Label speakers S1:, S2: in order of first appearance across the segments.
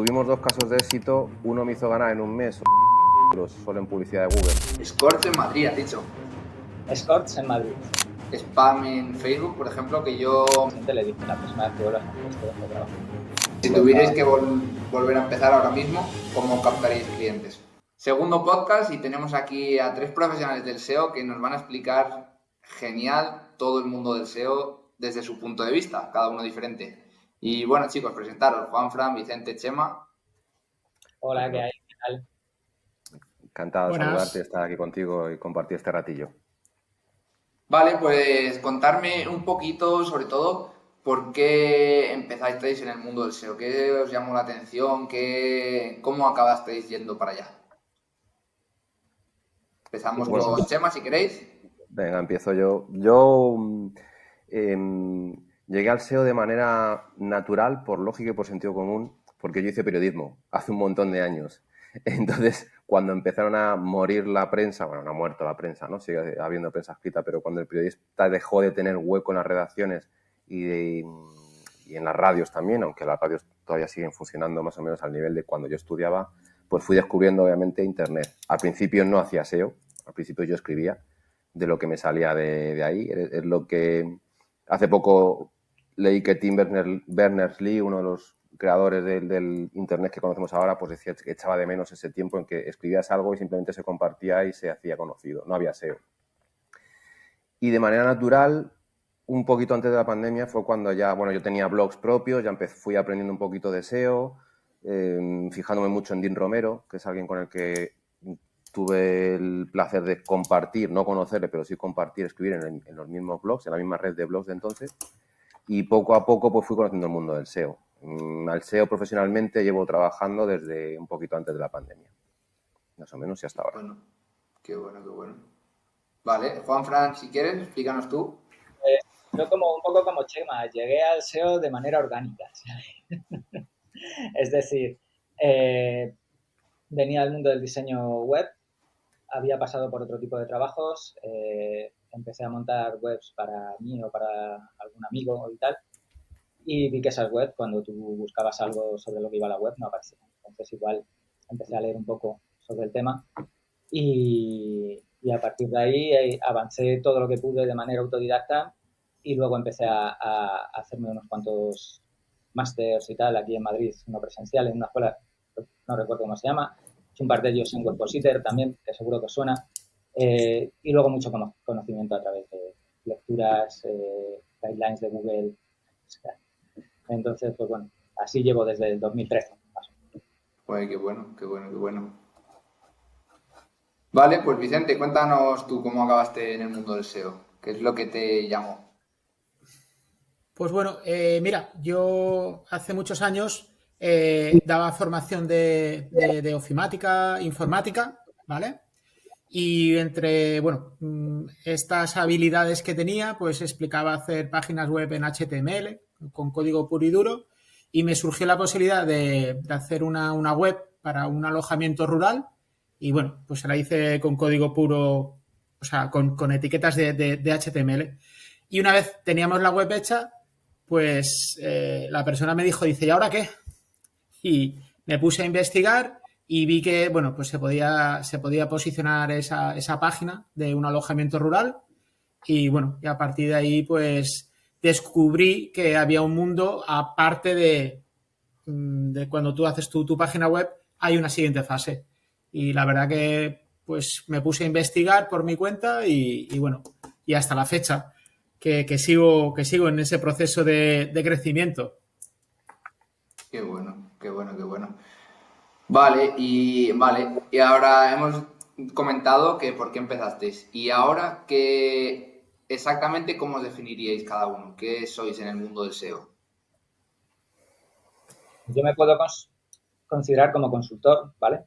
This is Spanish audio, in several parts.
S1: tuvimos 2 casos de éxito. Uno me hizo ganar en un mes solo en publicidad de Google.
S2: Escorts en Madrid, has dicho.
S3: Escorts en Madrid.
S2: Spam en Facebook, por ejemplo, que yo...
S3: Siempre le dije la próxima vez que vuelvas a hacer este trabajo.
S2: Si tuvierais que volver a empezar ahora mismo, ¿cómo captaréis clientes? Segundo podcast y tenemos aquí a 3 profesionales del SEO que nos van a explicar genial todo el mundo del SEO desde su punto de vista, cada uno diferente. Y bueno, chicos, presentaros, Juan, Fran, Vicente, Chema.
S3: Hola, ¿qué hay? ¿Qué tal?
S1: Encantado de saludarte, estar aquí contigo y compartir este ratillo.
S2: Vale, pues contarme un poquito, sobre todo, por qué empezasteis en el mundo del SEO, qué os llamó la atención, cómo acabasteis yendo para allá. Empezamos con Chema, si queréis.
S1: Venga, empiezo yo. Yo llegué al SEO de manera natural, por lógica y por sentido común, porque yo hice periodismo hace un montón de años. Entonces, cuando empezaron a morir la prensa, bueno, no ha muerto la prensa, ¿no? Sigue habiendo prensa escrita, pero cuando el periodista dejó de tener hueco en las redacciones y en las radios también, aunque las radios todavía siguen funcionando más o menos al nivel de cuando yo estudiaba, pues fui descubriendo obviamente Internet. Al principio no hacía SEO, al principio yo escribía de lo que me salía de ahí. Es lo que hace poco leí que Tim Berners-Lee, uno de los creadores del Internet que conocemos ahora, pues decía que echaba de menos ese tiempo en que escribías algo y simplemente se compartía y se hacía conocido. No había SEO. Y de manera natural, un poquito antes de la pandemia fue cuando ya, bueno, yo tenía blogs propios, ya fui aprendiendo un poquito de SEO, fijándome mucho en Dean Romero, que es alguien con el que tuve el placer de compartir, no conocerle, pero sí compartir, escribir en los mismos blogs, en la misma red de blogs de entonces. Y poco a poco pues fui conociendo el mundo del SEO. Al SEO profesionalmente llevo trabajando desde un poquito antes de la pandemia. Más o menos y hasta ahora.
S2: Bueno, qué bueno, qué bueno. Vale, Juan, Fran, si quieres, explícanos tú.
S3: Yo un poco como Chema, llegué al SEO de manera orgánica. Es decir, venía del mundo del diseño web, había pasado por otro tipo de trabajos, empecé a montar webs para mí o para algún amigo y tal, y vi que esas webs, cuando tú buscabas algo sobre lo que iba a la web, no aparecían. Entonces igual empecé a leer un poco sobre el tema y a partir de ahí avancé todo lo que pude de manera autodidacta y luego empecé a hacerme unos cuantos másters y tal aquí en Madrid, uno presencial en una escuela, no recuerdo cómo se llama, un par de ellos en Webpositor también, que seguro que os suena, y luego mucho conocimiento a través de lecturas, guidelines de Google. Entonces, pues bueno, así llevo desde el 2013.
S2: Pues qué bueno, qué bueno, qué bueno. Vale, pues Vicente, cuéntanos tú cómo acabaste en el mundo del SEO. ¿Qué es lo que te llamó?
S4: Pues bueno, mira, yo hace muchos años daba formación de ofimática, informática, ¿vale? Y entre, bueno, estas habilidades que tenía, pues explicaba hacer páginas web en HTML, con código puro y duro, y me surgió la posibilidad de hacer una web para un alojamiento rural, y bueno, pues la hice con código puro, o sea, con etiquetas de HTML. Y una vez teníamos la web hecha, pues la persona me dijo, dice, ¿y ahora qué? Y me puse a investigar y vi que, bueno, pues se podía posicionar esa página de un alojamiento rural y, bueno, y a partir de ahí, pues descubrí que había un mundo aparte de cuando tú haces tu página web, hay una siguiente fase. Y la verdad que, pues me puse a investigar por mi cuenta y bueno, y hasta la fecha que sigo en ese proceso de crecimiento.
S2: Qué bueno, qué bueno, qué bueno. Vale, y ahora hemos comentado que por qué empezasteis. Y ahora, exactamente cómo os definiríais cada uno? ¿Qué sois en el mundo del SEO?
S3: Yo me puedo considerar como consultor, ¿vale?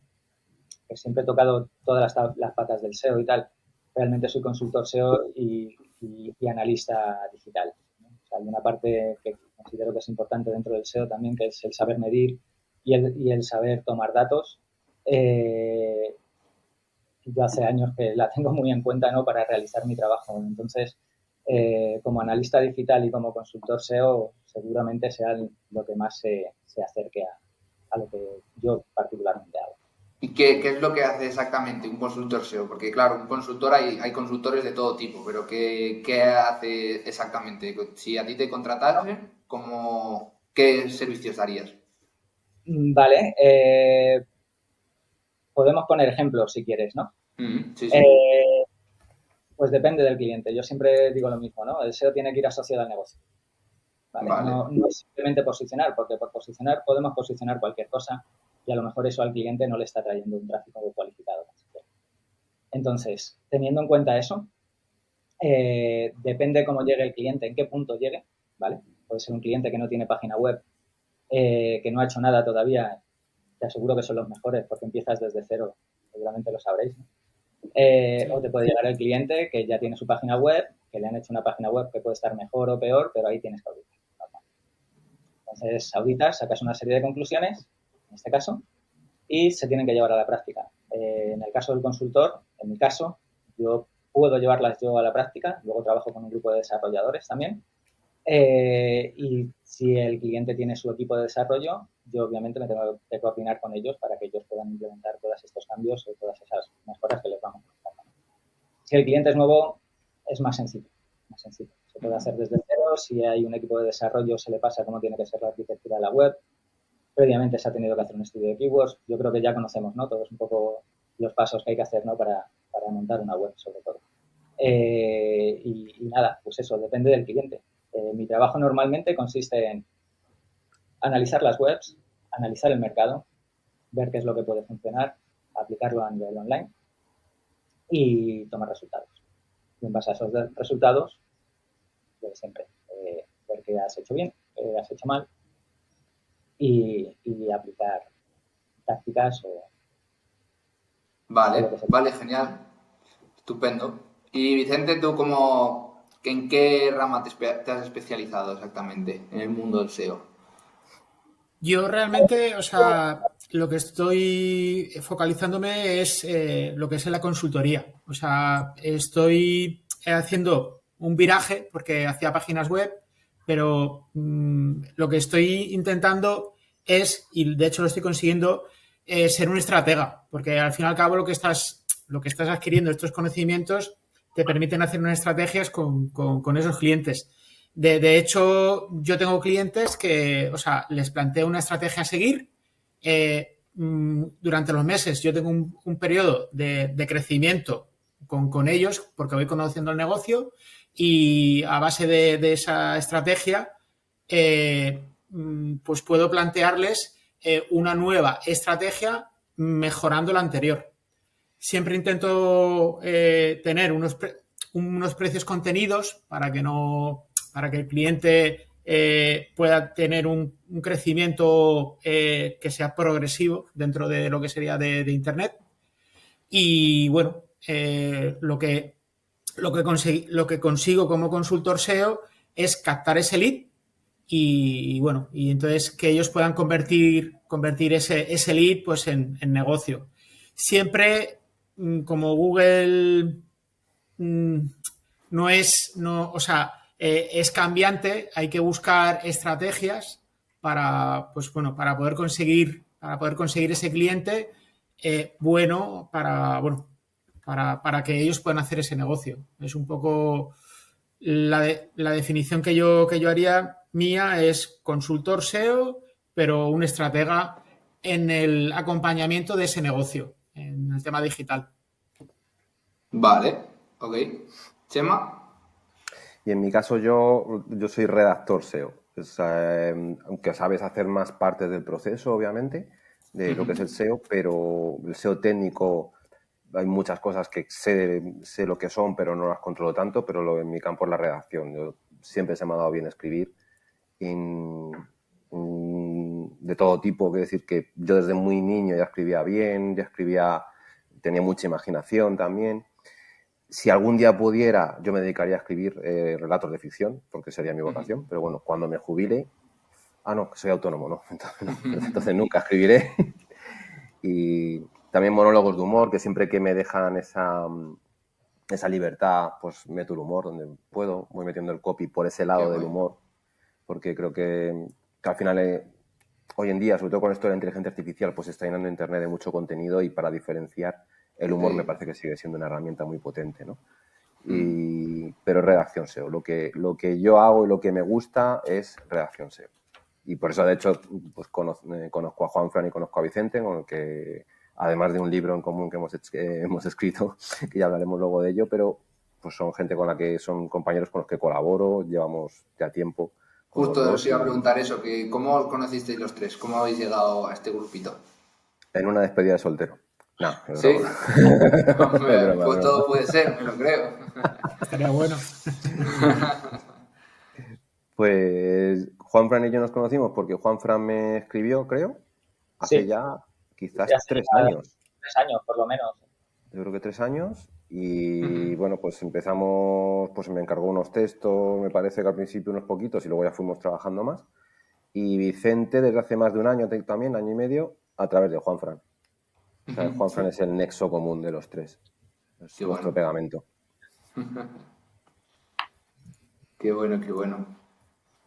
S3: Que siempre he tocado todas las patas del SEO y tal. Realmente soy consultor SEO y analista digital, ¿no? O sea, hay una parte que considero que es importante dentro del SEO también, que es el saber medir y el saber tomar datos. Yo hace años que la tengo muy en cuenta, ¿no?, para realizar mi trabajo. Entonces, como analista digital y como consultor SEO, seguramente sea lo que más se acerque a a lo que yo particularmente hago.
S2: ¿Y qué es lo que hace exactamente un consultor SEO? Porque claro, un consultor hay consultores de todo tipo, pero ¿qué hace exactamente? Si a ti te contratasen, ¿qué servicios darías?
S3: Vale, podemos poner ejemplos si quieres, ¿no?
S2: Sí, sí.
S3: Pues depende del cliente. Yo siempre digo lo mismo, ¿no? El SEO tiene que ir asociado al negocio. ¿Vale?
S2: Vale.
S3: No es simplemente posicionar, porque por posicionar podemos posicionar cualquier cosa y a lo mejor eso al cliente no le está trayendo un tráfico cualificado. Entonces, teniendo en cuenta eso, depende cómo llegue el cliente, en qué punto llegue, ¿vale? Puede ser un cliente que no tiene página web, que no ha hecho nada todavía. Te aseguro que son los mejores porque empiezas desde cero, seguramente lo sabréis, ¿no? O te puede llegar el cliente que ya tiene su página web, que le han hecho una página web que puede estar mejor o peor, pero ahí tienes que auditar. Entonces, auditas, sacas una serie de conclusiones, en este caso, y se tienen que llevar a la práctica. En el caso del consultor, en mi caso, yo puedo llevarlas yo a la práctica, luego trabajo con un grupo de desarrolladores también, y si el cliente tiene su equipo de desarrollo, yo obviamente me tengo que coordinar con ellos para que ellos puedan implementar todos estos cambios o todas esas mejoras que les vamos a hacer. Si el cliente es nuevo, es más sencillo, más sencillo. Se puede hacer desde cero. Si hay un equipo de desarrollo, se le pasa cómo tiene que ser la arquitectura de la web. Previamente se ha tenido que hacer un estudio de keywords. Yo creo que ya conocemos, ¿no? Todos un poco los pasos que hay que hacer, ¿no? Para montar una web, sobre todo. Y nada, pues eso, depende del cliente. Mi trabajo normalmente consiste en analizar las webs, analizar el mercado, ver qué es lo que puede funcionar, aplicarlo a nivel online y tomar resultados. Y en base a esos resultados, pues siempre ver qué has hecho bien, qué has hecho mal y aplicar tácticas o lo que
S2: Vale,
S3: sea.
S2: vale, genial. Estupendo. Y Vicente, ¿tú en qué rama te has especializado exactamente en el mundo del SEO?
S4: Yo realmente, o sea, lo que estoy focalizándome es lo que es en la consultoría. O sea, estoy haciendo un viraje porque hacía páginas web, pero lo que estoy intentando es, y de hecho lo estoy consiguiendo, ser un estratega, porque al fin y al cabo lo que estás adquiriendo, estos conocimientos, te permiten hacer unas estrategias con esos clientes. De hecho, yo tengo clientes que, o sea, les planteo una estrategia a seguir. Durante los meses yo tengo un periodo de crecimiento con ellos porque voy conociendo el negocio y a base de esa estrategia pues puedo plantearles una nueva estrategia mejorando la anterior. Siempre intento tener unos precios contenidos para que el cliente pueda tener un crecimiento que sea progresivo dentro de lo que sería de Internet. Y bueno, lo que consigo como consultor SEO es captar ese lead y bueno, y entonces que ellos puedan convertir ese lead pues en negocio. Siempre como Google o sea, es cambiante, hay que buscar estrategias pues bueno, para poder conseguir ese cliente para que ellos puedan hacer ese negocio. Es un poco la definición que yo haría mía es consultor SEO, pero un estratega en el acompañamiento de ese negocio, en el tema digital.
S2: Vale, ok. Chema.
S1: Y en mi caso yo soy redactor SEO. Aunque sabes hacer más partes del proceso, obviamente, de lo que es el SEO, pero el SEO técnico hay muchas cosas que sé lo que son, pero no las controlo tanto, pero en mi campo es la redacción. Yo siempre se me ha dado bien escribir de todo tipo. Quiero decir que yo desde muy niño ya escribía bien, tenía mucha imaginación también. Si algún día pudiera, yo me dedicaría a escribir relatos de ficción, porque sería mi vocación, pero bueno, cuando me jubile... no, que soy autónomo, ¿no? Entonces nunca escribiré. Y también monólogos de humor, que siempre que me dejan esa libertad, pues meto el humor donde puedo, voy metiendo el copy por ese lado del humor, porque creo que al final hoy en día, sobre todo con esto de la inteligencia artificial, pues está llenando Internet de mucho contenido y para diferenciar el humor me parece que sigue siendo una herramienta muy potente, ¿no? Pero redacción SEO. Lo que yo hago y lo que me gusta es redacción SEO. Y por eso, de hecho, pues conozco a Juanfran y conozco a Vicente, con el que, además de un libro en común que hemos escrito, que ya hablaremos luego de ello, pero pues son gente con la que son compañeros con los que colaboro, llevamos ya tiempo.
S2: Justo os iba a preguntar eso, que ¿cómo os conocisteis los tres? ¿Cómo habéis llegado a este grupito?
S1: En una despedida de soltero. No,
S2: ¿Sí?
S1: Hombre,
S2: pues todo puede ser, me lo creo.
S4: Estaría bueno.
S1: Pues Juanfran y yo nos conocimos porque Juanfran me escribió, creo, hace ya quizás 3 años.
S3: 3 años, por lo menos.
S1: Yo creo que 3 años. Y bueno, pues empezamos, pues me encargó unos textos, me parece que al principio unos poquitos y luego ya fuimos trabajando más. Y Vicente desde hace más de un año también, año y medio, a través de Juanfran. O sea, Juanfran es el nexo común de los tres. Es nuestro pegamento.
S2: Qué bueno, qué bueno.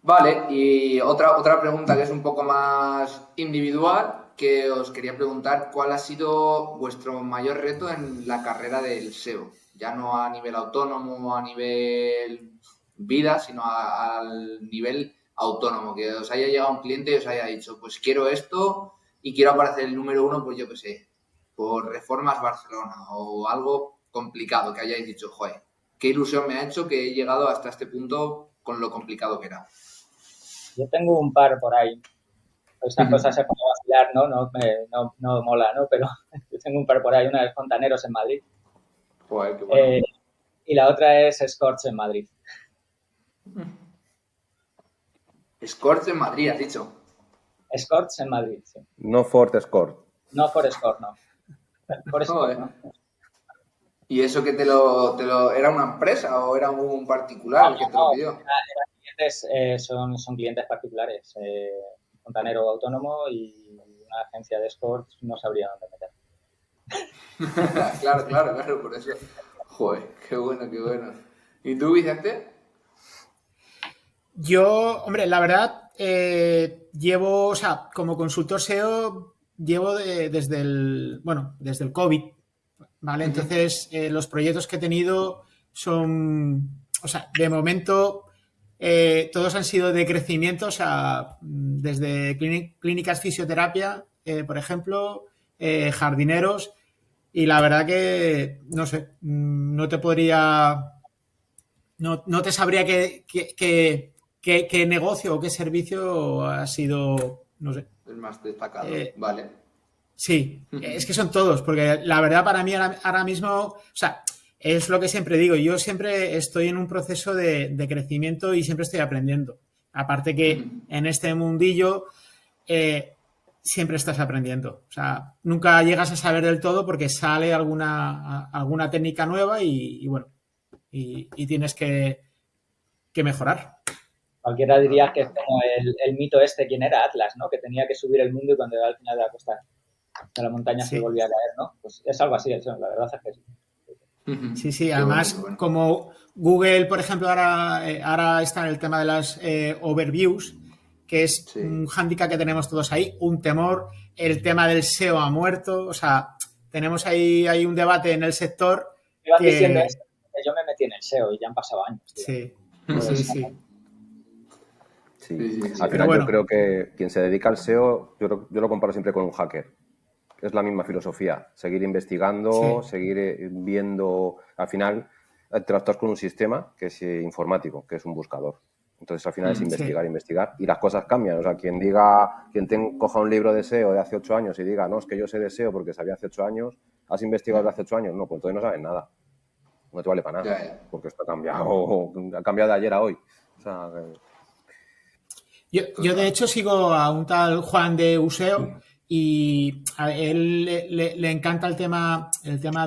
S2: Vale, y otra pregunta que es un poco más individual, que os quería preguntar, ¿cuál ha sido vuestro mayor reto en la carrera del SEO? Ya no a nivel autónomo, a nivel vida, sino al nivel autónomo, que os haya llegado un cliente y os haya dicho, pues quiero esto y quiero aparecer el número 1, pues yo qué sé, por Reformas Barcelona o algo complicado que hayáis dicho, joder, qué ilusión me ha hecho que he llegado hasta este punto con lo complicado que era.
S3: Yo tengo un par por ahí. Esas cosas se pueden vacilar, ¿no? No mola, ¿no? Pero yo tengo un par por ahí. Una es Fontaneros en Madrid.
S2: Joder, qué bueno.
S3: Y la otra es Scorch en Madrid.
S2: Scorch en Madrid, has dicho.
S3: Scorch en Madrid, sí.
S1: No Ford Escort.
S3: No for Scorch, no. For Scorch, ¿no?
S2: ¿Y eso que te lo era una empresa o era un particular el que te lo pidió?
S3: Eran clientes, son clientes particulares. Fontanero autónomo y una agencia de escorts no sabría dónde meter.
S2: Claro, por eso. Joder, qué bueno. ¿Y tú, Vicente?
S4: Yo, hombre, la verdad, llevo, o sea, como consultor SEO, llevo desde el COVID, ¿vale? Entonces, los proyectos que he tenido son, o sea, de momento, todos han sido de crecimiento, o sea, desde clínicas fisioterapia, por ejemplo, jardineros, y la verdad que, no sé, no te podría, no te sabría qué negocio o qué servicio ha sido, no sé.
S2: El más destacado, vale.
S4: Sí, es que son todos, porque la verdad para mí ahora mismo, o sea, es lo que siempre digo, yo siempre estoy en un proceso de crecimiento y siempre estoy aprendiendo. Aparte que en este mundillo siempre estás aprendiendo. O sea, nunca llegas a saber del todo porque sale alguna técnica nueva y bueno, y tienes que mejorar.
S3: Cualquiera diría que es como el mito este, ¿quién era? Atlas, ¿no? Que tenía que subir el mundo y cuando al final de la costa de la montaña se volvía a caer, ¿no? Pues es algo así, eso, la verdad es que sí.
S4: Sí, además, bueno. Como Google, por ejemplo, ahora está en el tema de las overviews, que es un hándicap que tenemos todos ahí, un temor, el tema del SEO ha muerto, o sea, tenemos ahí un debate en el sector.
S3: Iban diciendo esto, que yo me metí en el SEO y ya han pasado años. Tío.
S4: Sí,
S1: sí. Al final yo creo que quien se dedica al SEO, yo lo comparo siempre con un hacker. Es la misma filosofía, seguir investigando, seguir viendo, al final interactúas con un sistema que es informático, que es un buscador. Entonces al final es investigar y las cosas cambian. O sea, quien coja un libro de SEO de hace 8 años y diga, no, es que yo sé de SEO porque sabía hace 8 años, ¿has investigado de hace 8 años? No, pues entonces no sabes nada. No te vale para nada, porque esto ha cambiado de ayer a hoy. O sea,
S4: yo de hecho sigo a un tal Juan de Useo y a él le encanta el tema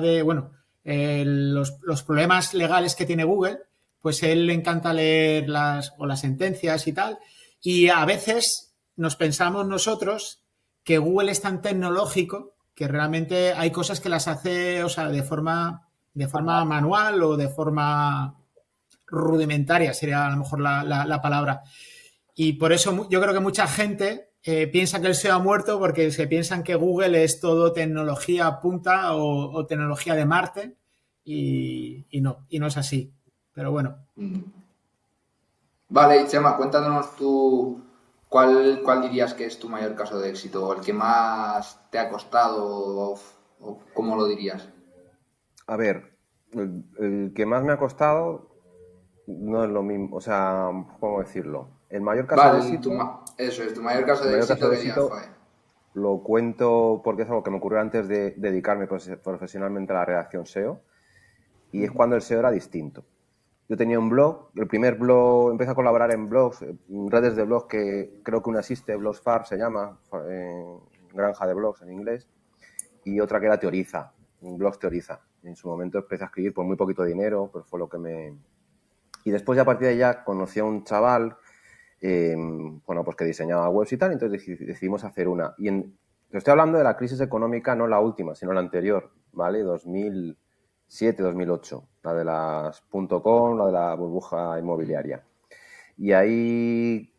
S4: de, bueno, los problemas legales que tiene Google, pues a él le encanta leer las sentencias y tal, y a veces nos pensamos nosotros que Google es tan tecnológico que realmente hay cosas que las hace, o sea, de forma manual o de forma rudimentaria, sería a lo mejor la palabra. Y por eso yo creo que mucha gente piensa que el SEO ha muerto porque se piensan que Google es todo tecnología punta o tecnología de Marte y no es así. Pero bueno.
S2: Vale, Chema, cuéntanos tú cuál dirías que es tu mayor caso de éxito o el que más te ha costado o cómo lo dirías.
S1: A ver, el que más me ha costado no es lo mismo, o sea, ¿cómo decirlo? El mayor caso de
S2: Vale,
S1: éxito,
S2: eso es, tu mayor caso
S1: el
S2: de
S1: mayor caso
S2: éxito
S1: de
S2: que digas,
S1: éxito
S2: joder.
S1: lo cuento porque es algo que me ocurrió antes de dedicarme profesionalmente a la redacción SEO y es cuando el SEO era distinto. Yo tenía un blog, el primer blog, empecé a colaborar en blogs, redes de blogs que creo que una existe, Blogsfar se llama, granja de blogs en inglés, y otra que era Teoriza, Blogs Teoriza. En su momento empecé a escribir por muy poquito dinero, pero fue lo que me... Y después ya a partir de allá conocí a un chaval, bueno, pues que diseñaba webs y tal, entonces decidimos hacer una. Te estoy hablando de la crisis económica, no la última, sino la anterior, ¿vale? 2007, 2008, la de las .com, la de la burbuja inmobiliaria. Y ahí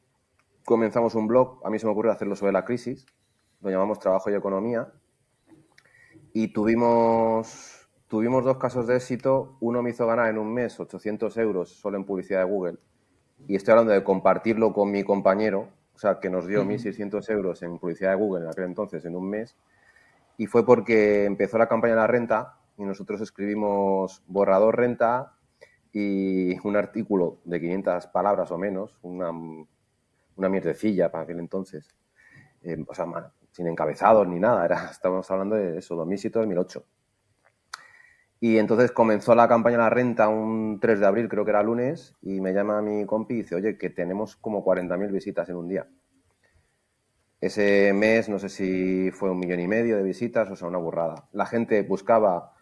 S1: comenzamos un blog, a mí se me ocurrió hacerlo sobre la crisis, lo llamamos Trabajo y Economía, y tuvimos 2 casos de éxito. Uno me hizo ganar en un mes 800 euros solo en publicidad de Google, y estoy hablando de compartirlo con mi compañero, o sea, que nos dio 1.600 euros en publicidad de Google en aquel entonces en un mes, y fue porque empezó la campaña de la renta y nosotros escribimos borrador renta y un artículo de 500 palabras o menos, una mierdecilla para aquel entonces, o sea, sin encabezados ni nada, estábamos hablando de eso, 2007, 2008. Y entonces comenzó la campaña de la renta un 3 de abril, creo que era lunes, y me llama mi compi y dice, oye, que tenemos como 40.000 visitas en un día. Ese mes no sé si fue 1,5 millones de visitas, o sea, una burrada. La gente buscaba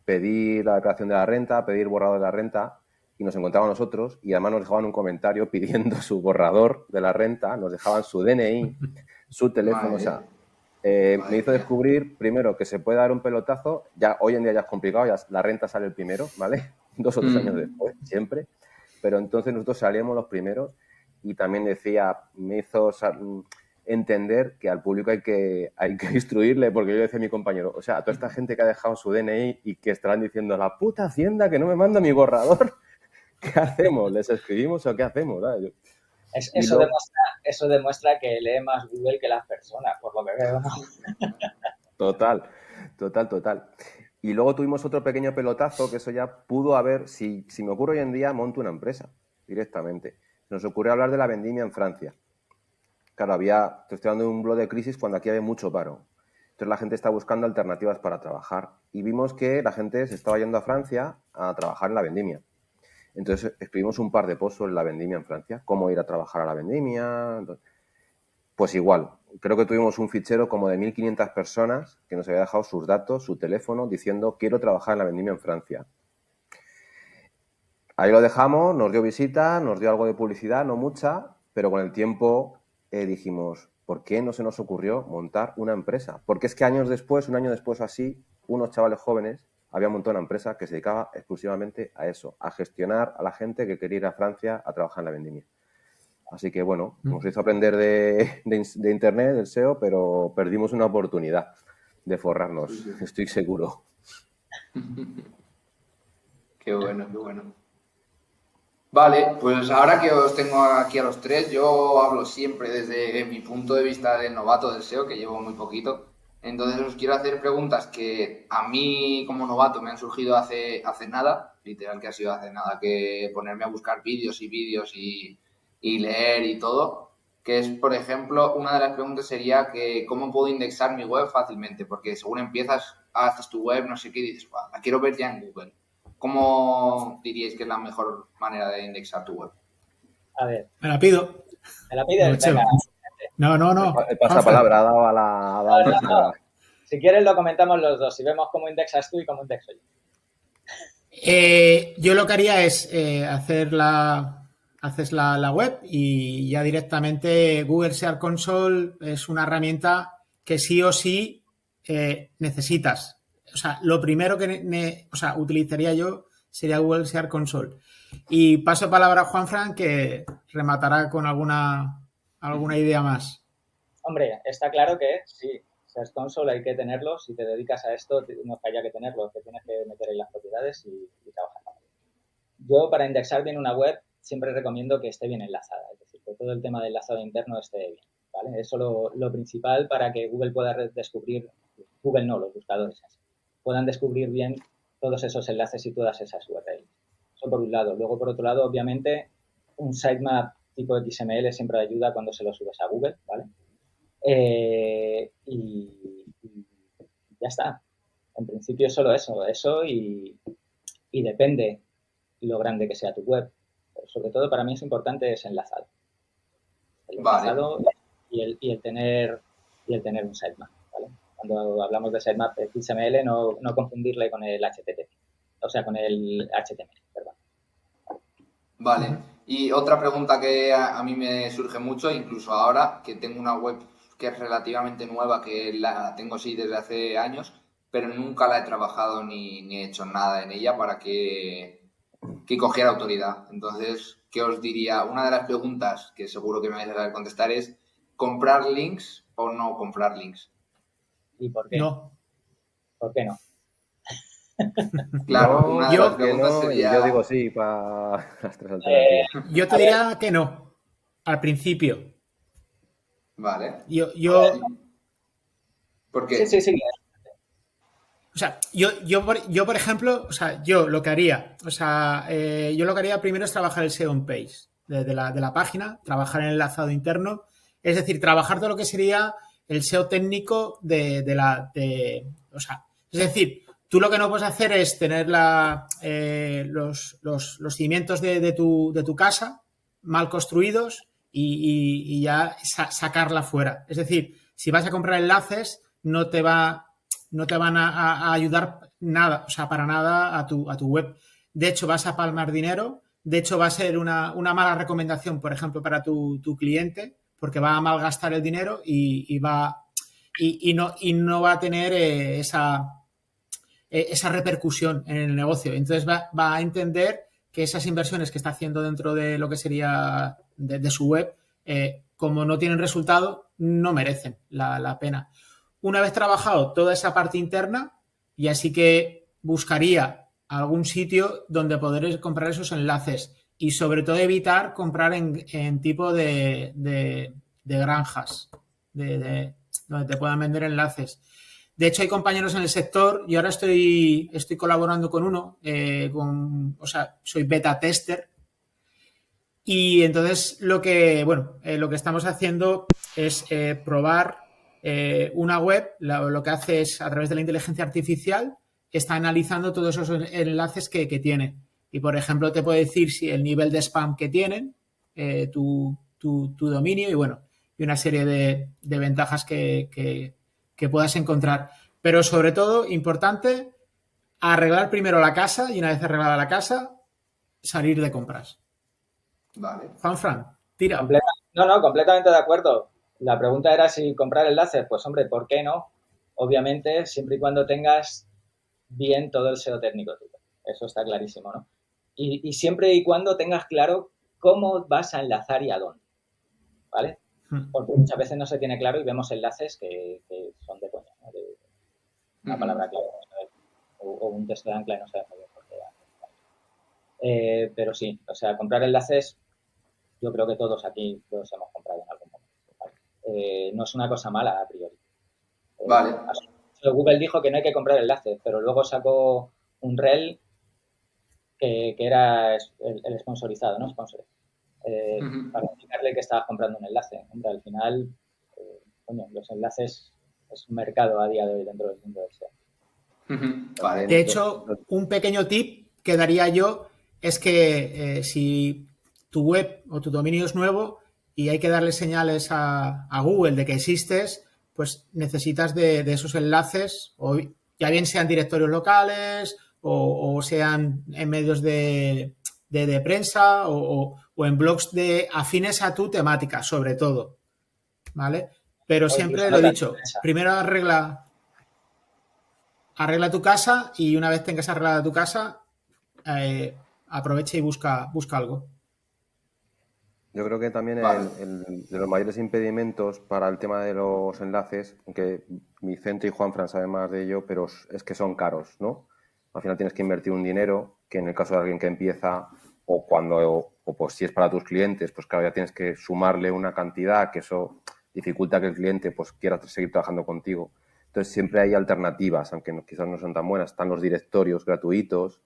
S1: pedir la declaración de la renta, pedir borrador de la renta, y nos encontraban nosotros, y además nos dejaban un comentario pidiendo su borrador de la renta, nos dejaban su DNI, su teléfono, o sea, me hizo descubrir, primero, que se puede dar un pelotazo. Ya hoy en día ya es complicado, ya la renta sale el primero, ¿vale? 2 o 3 años después, siempre. Pero entonces nosotros salíamos los primeros y también me hizo entender que al público hay que instruirle, porque yo le decía a mi compañero, o sea, a toda esta gente que ha dejado su DNI y que estarán diciendo, la puta Hacienda que no me manda mi borrador, ¿qué hacemos? ¿Les escribimos o qué hacemos? ¿Vale?
S3: Eso demuestra que lee más Google que las personas, por lo que veo, ¿no?
S1: Total. Y luego tuvimos otro pequeño pelotazo, que eso ya pudo haber, si me ocurre hoy en día, monto una empresa directamente. Nos ocurrió hablar de la vendimia en Francia. Claro, te estoy hablando de un blog de crisis cuando aquí había mucho paro. Entonces la gente está buscando alternativas para trabajar. Y vimos que la gente se estaba yendo a Francia a trabajar en la vendimia. Entonces escribimos un par de posts sobre la vendimia en Francia, cómo ir a trabajar a la vendimia. Pues igual, creo que tuvimos un fichero como de 1.500 personas que nos había dejado sus datos, su teléfono, diciendo quiero trabajar en la vendimia en Francia. Ahí lo dejamos, nos dio visita, nos dio algo de publicidad, no mucha, pero con el tiempo dijimos, ¿por qué no se nos ocurrió montar una empresa? Porque es que un año después así, unos chavales jóvenes habían montado una empresa que se dedicaba exclusivamente a eso, a gestionar a la gente que quería ir a Francia a trabajar en la vendimia. Así que, bueno, nos hizo aprender de Internet, del SEO, pero perdimos una oportunidad de forrarnos, estoy seguro.
S2: Qué bueno, qué bueno. Vale, pues ahora que os tengo aquí a los tres, yo hablo siempre desde mi punto de vista de novato del SEO, que llevo muy poquito. Entonces os quiero hacer preguntas que a mí como novato me han surgido hace nada, literal que ha sido hace nada, que ponerme a buscar vídeos y leer y todo. Que es, por ejemplo, una de las preguntas sería que cómo puedo indexar mi web fácilmente, porque según empiezas, haces tu web, no sé qué, y dices, la quiero ver ya en Google. ¿Cómo diríais que es la mejor manera de indexar tu web?
S3: A ver.
S4: Me la pido.
S3: ¿Me la pides? Venga.
S1: No. El pasapalabra ha dado a la...
S3: No. Si quieres lo comentamos los dos y vemos cómo indexas tú y cómo indexo yo.
S4: Yo lo que haría es haces la web y ya directamente Google Search Console es una herramienta que sí o sí necesitas. O sea, lo primero que utilizaría yo sería Google Search Console. Y paso palabra a Juanfran, que rematará con alguna idea más.
S3: Hombre, está claro que sí, Search Console hay que tenerlo. Si te dedicas a esto, no es que haya que tenerlo, te tienes que meter en las propiedades y trabajar. Yo, para indexar bien una web, siempre recomiendo que esté bien enlazada, es decir, que todo el tema de enlazado interno esté bien, ¿vale? Eso lo principal para que Google pueda descubrir, Google no, los buscadores, puedan descubrir bien todos esos enlaces y todas esas URLs. Eso por un lado. Luego, por otro lado, obviamente, un sitemap tipo XML siempre ayuda cuando se lo subes a Google, ¿vale? Y ya está. En principio solo eso y depende lo grande que sea tu web. Pero sobre todo para mí es importante es enlazado. El enlazado y el tener un sitemap, ¿vale? Cuando hablamos de sitemap XML, no confundirle con el HTTP. O sea, con el HTML, perdón.
S2: Vale. Y otra pregunta que a mí me surge mucho, incluso ahora, que tengo una web que es relativamente nueva, que la tengo sí desde hace años, pero nunca la he trabajado ni he hecho nada en ella para que cogiera autoridad. Entonces, ¿qué os diría? Una de las preguntas que seguro que me vais a saber contestar es ¿comprar links o no comprar links?
S3: ¿Y por qué?
S4: No.
S3: ¿Por qué no?
S2: Claro,
S1: No,
S2: una de las
S1: ¿por qué
S2: preguntas
S1: no? Y
S2: sería...
S1: yo digo sí para las tres alternativas.
S4: Yo te diría que no, al principio.
S2: Vale.
S4: Yo
S2: ¿Por qué?
S3: Sí.
S4: o sea, yo, por ejemplo, o sea, yo lo que haría, o sea, yo lo que haría primero es trabajar el SEO on page de la página, trabajar en el enlazado interno, es decir, trabajar todo lo que sería el SEO técnico o sea, es decir, tú lo que no puedes hacer es tener los cimientos de tu casa mal construidos y ya sacarla fuera. Es decir, si vas a comprar enlaces, no te van a ayudar nada, o sea, para nada a tu web. De hecho, vas a palmar dinero. De hecho, va a ser una mala recomendación, por ejemplo, para tu cliente, porque va a malgastar el dinero y no va a tener esa repercusión en el negocio. Entonces va a entender que esas inversiones que está haciendo dentro de lo que sería de su web, como no tienen resultado, no merecen la pena. Una vez trabajado toda esa parte interna, y así que buscaría algún sitio donde poder comprar esos enlaces y sobre todo evitar comprar en tipo de granjas, donde te puedan vender enlaces. De hecho, hay compañeros en el sector y ahora estoy colaborando con uno, o sea, soy beta tester. Y entonces lo que estamos haciendo es probar una web. Lo que hace es, a través de la inteligencia artificial, está analizando todos esos enlaces que tiene. Y, por ejemplo, te puede decir si el nivel de spam que tienen, tu dominio y una serie de ventajas que puedas encontrar. Pero, sobre todo, importante, arreglar primero la casa y, una vez arreglada la casa, salir de compras.
S2: Vale.
S4: Juanfran, tira.
S3: No, completamente de acuerdo. La pregunta era si comprar enlaces. Pues, hombre, ¿por qué no? Obviamente, siempre y cuando tengas bien todo el SEO técnico tuyo. Eso está clarísimo, ¿no? Y siempre y cuando tengas claro cómo vas a enlazar y a dónde, ¿vale? Porque muchas veces no se tiene claro y vemos enlaces que son de coña, ¿no? De una palabra clave, o un texto de ancla y no sabemos bien por qué. Pero sí, o sea, comprar enlaces, yo creo que todos aquí los hemos comprado en algún momento, ¿vale? No es una cosa mala a priori.
S2: Vale.
S3: Google dijo que no hay que comprar enlaces, pero luego sacó un rel que era el sponsorizado, ¿no? Sponsor. Para indicarle que estabas comprando un enlace. Hombre, al final, los enlaces es un mercado a día de hoy dentro del mundo del SEO.
S2: Vale.
S4: De hecho, un pequeño tip que daría yo es que si tu web o tu dominio es nuevo y hay que darle señales a Google de que existes, pues necesitas de esos enlaces, o ya bien sean directorios locales o sean en medios de prensa o en blogs afines a tu temática, sobre todo, ¿vale? Pero siempre lo he dicho, primero arregla tu casa y una vez tengas arreglada tu casa, aprovecha y busca algo.
S1: Yo creo que también
S2: Vale.
S1: de los mayores impedimentos para el tema de los enlaces, aunque Vicente y Juanfran saben más de ello, pero es que son caros, ¿no? Al final tienes que invertir un dinero que en el caso de alguien que empieza o pues si es para tus clientes, pues claro, ya tienes que sumarle una cantidad que eso dificulta que el cliente pues quiera seguir trabajando contigo. Entonces siempre hay alternativas, aunque quizás no son tan buenas. Están los directorios gratuitos.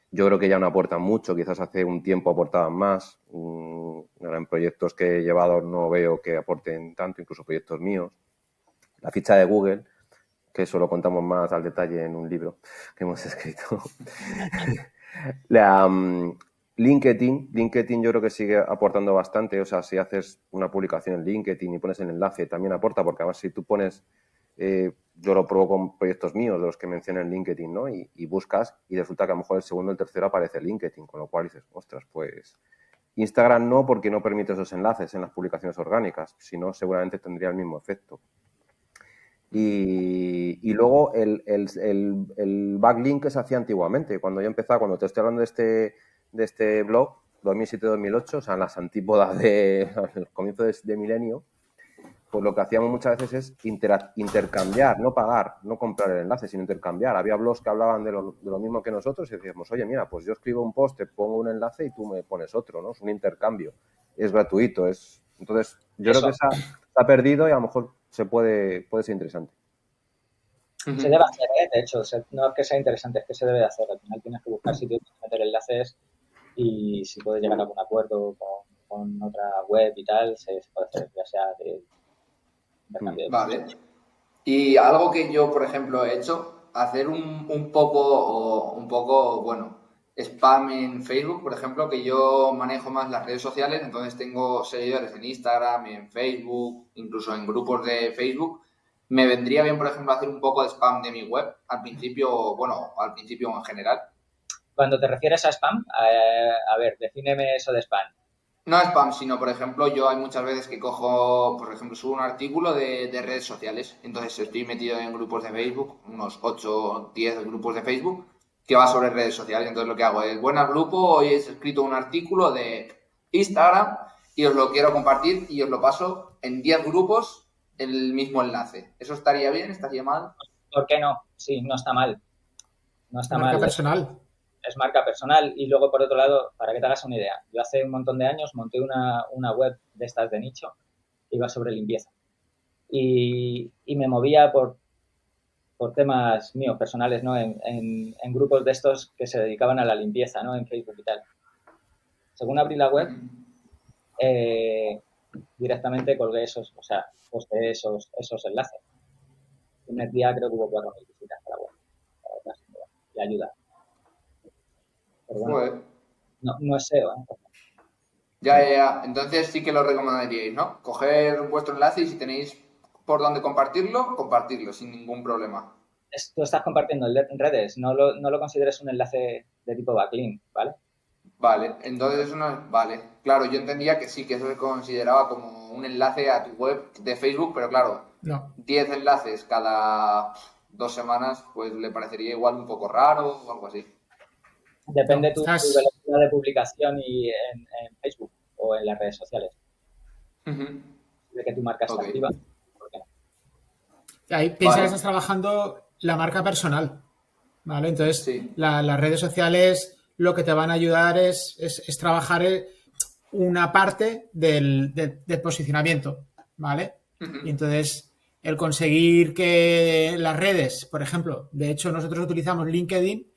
S1: Yo creo que ya no aportan mucho, quizás hace un tiempo aportaban más. En proyectos que he llevado no veo que aporten tanto, incluso proyectos míos. La ficha de Google, que eso lo contamos más al detalle en un libro que hemos escrito. LinkedIn yo creo que sigue aportando bastante. O sea, si haces una publicación en LinkedIn y pones el enlace, también aporta, porque además si tú pones yo lo pruebo con proyectos míos, de los que mencioné en LinkedIn, ¿no? Y buscas y resulta que a lo mejor el segundo o el tercero aparece LinkedIn, con lo cual dices, ostras, pues Instagram no, porque no permite esos enlaces en las publicaciones orgánicas, si no seguramente tendría el mismo efecto. Y luego el backlink que se hacía antiguamente, cuando yo empezaba, cuando te estoy hablando de este blog, 2007-2008, o sea, en las antípodas de los comienzos de milenio, pues lo que hacíamos muchas veces es intercambiar, no pagar, no comprar el enlace, sino intercambiar. Había blogs que hablaban de lo mismo que nosotros y decíamos, oye, mira, pues yo escribo un post, te pongo un enlace y tú me pones otro, ¿no? Es un intercambio, es gratuito, es... Entonces, yo creo que
S3: Eso.
S1: se ha perdido y a lo mejor puede ser interesante.
S3: Se debe hacer, ¿eh? De hecho, no es que sea interesante, es que se debe de hacer. Al final tienes que buscar sitios donde meter enlaces y si puedes llegar a algún acuerdo con otra web y tal, se puede hacer, ya sea de intercambio de
S2: Vale. Y algo que yo, por ejemplo, he hecho, hacer un poco, bueno, spam en Facebook, por ejemplo, que yo manejo más las redes sociales, entonces tengo seguidores en Instagram, en Facebook, incluso en grupos de Facebook. Me vendría bien, por ejemplo, hacer un poco de spam de mi web, al principio, bueno, al principio en general.
S3: Cuando te refieres a spam, a ver, defíneme eso de spam.
S2: No spam, sino, por ejemplo, yo hay muchas veces que cojo, por ejemplo, subo un artículo de redes sociales. Entonces estoy metido en grupos de Facebook, unos 8 o 10 grupos de Facebook, que va sobre redes sociales. Entonces lo que hago es, buenas grupo, hoy he escrito un artículo de Instagram y os lo quiero compartir y os lo paso en 10 grupos el mismo enlace. ¿Eso estaría bien? ¿Estaría mal?
S3: ¿Por qué no? Sí, no está mal. No está
S4: Marca
S3: mal.
S4: personal.
S3: Es marca personal. Y luego, por otro lado, para que te hagas una idea, yo hace un montón de años monté una web de estas de nicho, que iba sobre limpieza. Y me movía por temas míos personales, ¿no? En grupos de estos que se dedicaban a la limpieza, ¿no? En Facebook y tal. Según abrí la web, directamente colgué o sea, posté esos enlaces. El primer día creo que hubo 4.000 visitas a la web. Y ayuda. Pero bueno,
S2: Joder.
S3: no es SEO, ¿eh?
S2: Ya. Entonces sí que lo recomendaríais, ¿no? Coger vuestro enlace y si tenéis por dónde compartirlo sin ningún problema.
S3: Tú estás compartiendo en redes, no lo consideres un enlace de tipo backlink, ¿vale?
S2: Vale, entonces eso no es... Vale, claro, yo entendía que sí, que eso se consideraba como un enlace a tu web de Facebook, pero claro,
S4: No.
S2: 10 enlaces cada 2 semanas, pues le parecería igual un poco raro o algo así.
S3: Depende
S4: No,
S3: tu
S4: estás...
S3: velocidad de publicación y en Facebook o en las redes sociales. De que tu marca está
S2: Ok,
S3: activa, ¿por qué no?
S4: Ahí piensa que
S2: vale,
S4: estás trabajando la marca personal, ¿vale? Entonces,
S2: sí.
S4: las redes sociales lo que te van a ayudar es trabajar una parte del posicionamiento, ¿vale? Y entonces, el conseguir que las redes, por ejemplo, de hecho nosotros utilizamos LinkedIn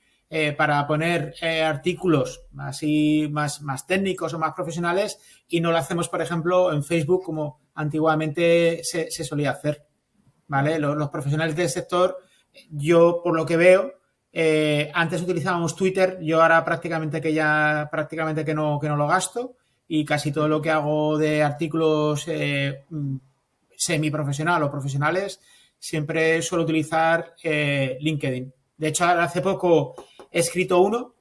S4: para poner artículos así más técnicos o más profesionales y no lo hacemos, por ejemplo, en Facebook como antiguamente se solía hacer. ¿Vale? Los profesionales del sector, yo por lo que veo, antes utilizábamos Twitter, yo ahora prácticamente que no lo gasto y casi todo lo que hago de artículos semiprofesional o profesionales siempre suelo utilizar LinkedIn. De hecho, ahora hace poco he escrito uno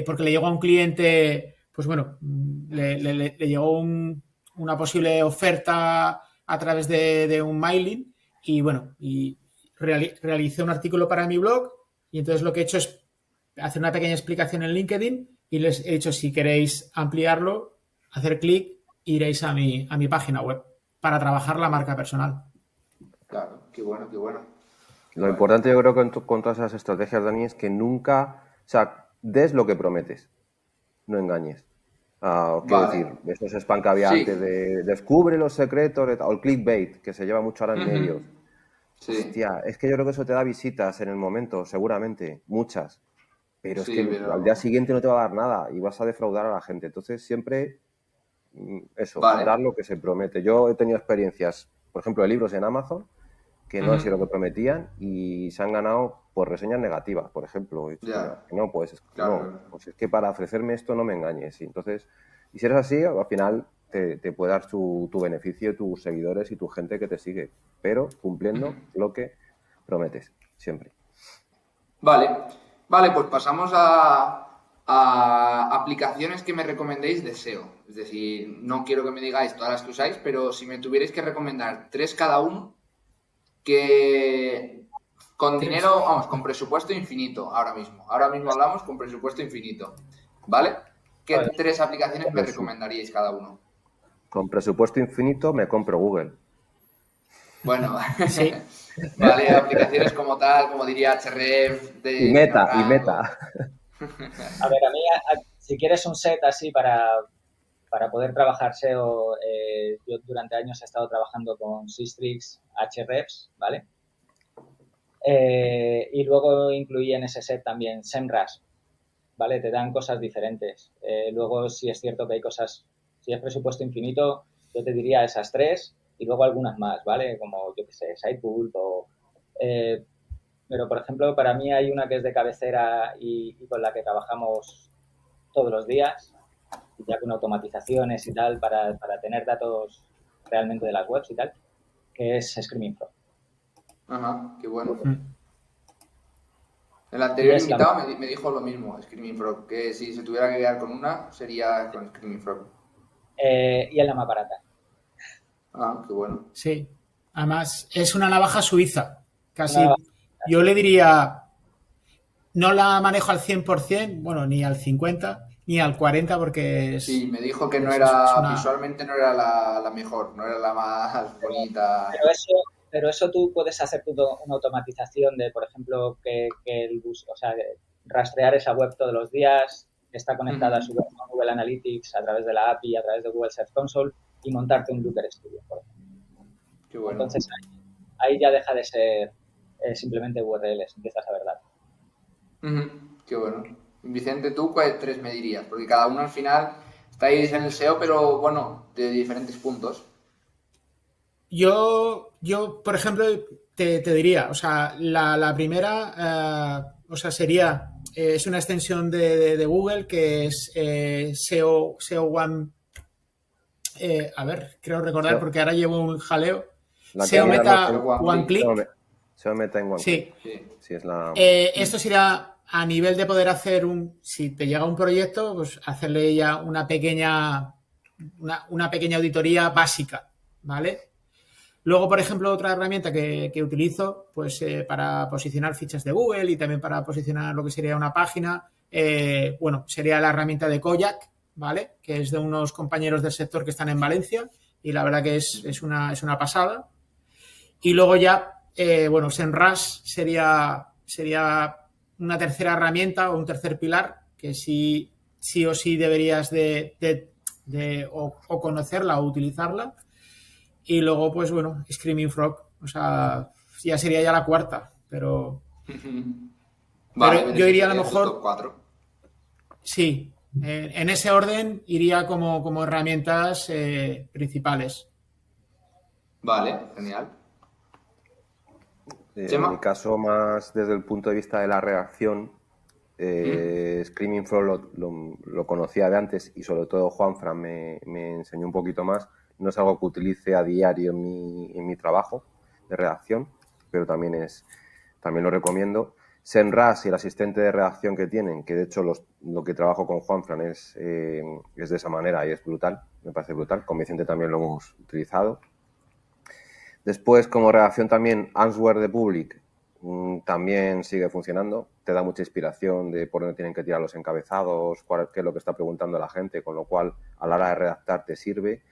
S4: porque le llegó a un cliente, pues bueno, le llegó una posible oferta a través de un mailing y bueno, realicé un artículo para mi blog y entonces lo que he hecho es hacer una pequeña explicación en LinkedIn y les he dicho si queréis ampliarlo, hacer clic, iréis a mi página web para trabajar la marca personal.
S2: Claro, qué bueno, qué bueno.
S1: Lo
S2: Vale.
S1: importante yo creo que con todas esas estrategias, Dani, es que nunca, o sea, des lo que prometes, no engañes. Quiero
S2: Vale.
S1: decir, esos spam que había
S2: Sí.
S1: antes de descubre los secretos, o el clickbait, que se lleva mucho ahora en
S2: Ujú.
S1: medios.
S2: Sí,
S1: Hostia, es que yo creo que eso te da visitas en el momento, seguramente, muchas. Pero es
S2: sí,
S1: que al día
S2: pero...
S1: siguiente no te va a dar nada y vas a defraudar a la gente. Entonces, siempre eso,
S2: Vale.
S1: dar lo que se promete. Yo he tenido experiencias, por ejemplo, de libros en Amazon que no han sido
S2: Ujú.
S1: lo que prometían y se han ganado por reseñas negativas, por ejemplo. He dicho, coño,
S2: Ya,
S1: que no, pues
S2: claro,
S1: no,
S2: claro.
S1: pues es que para ofrecerme esto no me engañes. Y entonces, y si eres así, al final te puede dar tu beneficio, tus seguidores y tu gente que te sigue, pero cumpliendo lo que prometes, siempre.
S2: Vale, vale, pues pasamos a aplicaciones que me recomendéis de SEO. Es decir, no quiero que me digáis todas las que usáis, pero si me tuvierais que recomendar 3 cada uno, que con
S4: Tres.
S2: dinero, vamos, con presupuesto infinito ahora mismo. Ahora mismo hablamos con presupuesto infinito. ¿Vale? ¿Qué
S3: Joder,
S2: 3 aplicaciones me
S1: Presu-
S2: recomendaríais cada uno?
S1: con presupuesto infinito me compro Google.
S2: Bueno,
S4: Sí,
S2: vale, aplicaciones como tal, como diría Href,
S1: Y
S2: de
S1: Meta, y
S2: SEMrush o...
S1: Meta.
S3: a ver, a mí, si quieres un set así para poder trabajar SEO, yo durante años he estado trabajando con Sistrix, Hrefs, ¿vale? Y luego incluí en ese set también SEMrush, ¿vale? Te dan cosas diferentes. Luego, si es cierto que hay cosas, si es presupuesto infinito, yo te diría esas 3 y luego algunas más, ¿vale? Como, yo qué sé, Sitebolt o... Eh, pero, por ejemplo, para mí hay una que es de cabecera y con la que trabajamos todos los días, ya con automatizaciones y tal, para tener datos realmente de las webs y tal, que es Screaming Frog.
S2: Ajá, qué bueno.
S4: mm,
S2: El
S3: Y
S2: anterior
S3: es la
S2: invitado me dijo lo mismo, Screaming Frog, que si se tuviera que quedar con una, sería con Screaming Frog.
S3: y es la más barata.
S2: Ah, qué bueno.
S4: sí. Además, es una navaja suiza.
S3: Es una
S4: Casi, yo le diría, no la manejo al 100%, bueno, ni al 50%, ni al 40%, porque
S2: Sí, me dijo que no
S4: es
S2: era,
S4: una...
S2: visualmente no era la mejor, no era la más bonita.
S3: Pero eso, pero eso tú puedes hacer una automatización de, por ejemplo, que el bus, o sea, rastrear esa web todos los días, que está conectada a su
S2: Ujú,
S3: web con Google Analytics a través de la API, a través de Google Search Console y montarte un Looker Studio, por ejemplo.
S2: qué bueno.
S3: Entonces ahí ya deja de ser simplemente URLs, empiezas a ver datos.
S2: Ujú, qué bueno. Vicente, ¿tú cuáles 3 me dirías? Porque cada uno al final estáis en el SEO, pero bueno, de diferentes puntos.
S4: Por ejemplo, te diría, o sea, la primera, o sea, sería, es una extensión de Google que es SEO One, a ver, creo recordar
S1: SEO,
S4: porque ahora llevo un jaleo,
S1: la que
S4: SEO
S1: miras los
S2: SEO
S4: Meta
S2: One
S4: One
S2: Click.
S4: Click,
S1: SEO Meta en One Click.
S4: sí.
S2: Sí.
S1: Sí, es la...
S4: Esto sería a nivel de poder hacer si te llega un proyecto, pues hacerle ya una pequeña auditoría básica, ¿vale? Luego, por ejemplo, otra herramienta que utilizo pues, para posicionar fichas de Google y también para posicionar lo que sería una página, bueno, sería la herramienta de Koyak, ¿vale? Que es de unos compañeros del sector que están en Valencia y la verdad que es una pasada. Y luego ya, bueno, SEMrush sería una tercera herramienta o un tercer pilar que sí o sí deberías o conocerla o utilizarla. Y luego, pues bueno, Screaming Frog. O sea, ya sería ya la cuarta. Pero
S2: Vale, pero
S4: yo
S2: ese
S4: iría a lo
S2: sería tu top
S4: mejor,
S2: 4.
S4: sí, en ese orden iría como herramientas principales.
S2: Vale, genial.
S1: En
S2: Chema.
S1: mi caso, más desde el punto de vista de la redacción,
S2: ¿Mm?
S1: Screaming Frog lo conocía de antes y sobre todo Juanfran me enseñó un poquito más. No es algo que utilice a diario en mi trabajo de redacción, pero también lo recomiendo. SEMrush y el asistente de redacción que tienen, que de hecho lo que trabajo con Juanfran es de esa manera y es brutal, me parece brutal. Con Vicente también lo hemos utilizado. Después, como redacción también, Answer the Public también sigue funcionando, te da mucha inspiración de por dónde tienen que tirar los encabezados, qué es lo que está preguntando la gente, con lo cual a la hora de redactar te sirve.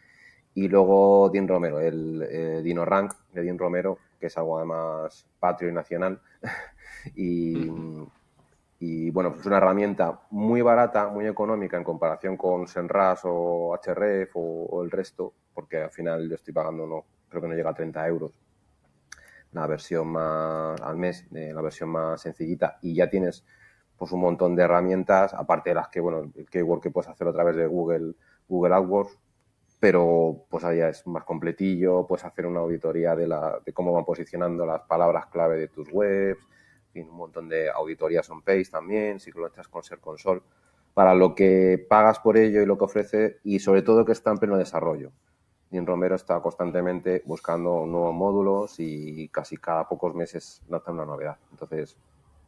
S1: Y luego Dean Romero, el DinoRank de Dean Romero, que es algo además patrio y nacional. Y bueno, pues es una herramienta muy barata, muy económica en comparación con Senras o Href o el resto, porque al final yo estoy pagando, creo que no llega a 30 euros la versión más al mes, la versión más sencillita, y ya tienes pues un montón de herramientas, aparte de las que, bueno, el keyword que puedes hacer a través de Google AdWords, pero pues ahí ya es más completillo, puedes hacer una auditoría de cómo van posicionando las palabras clave de tus webs, en fin, un montón de auditorías on-page también, si lo echas con Search Console, para lo que pagas por ello y lo que ofrece, y sobre todo que está en pleno desarrollo. Dean Romero está constantemente buscando nuevos módulos y casi cada pocos meses lanza una novedad. Entonces,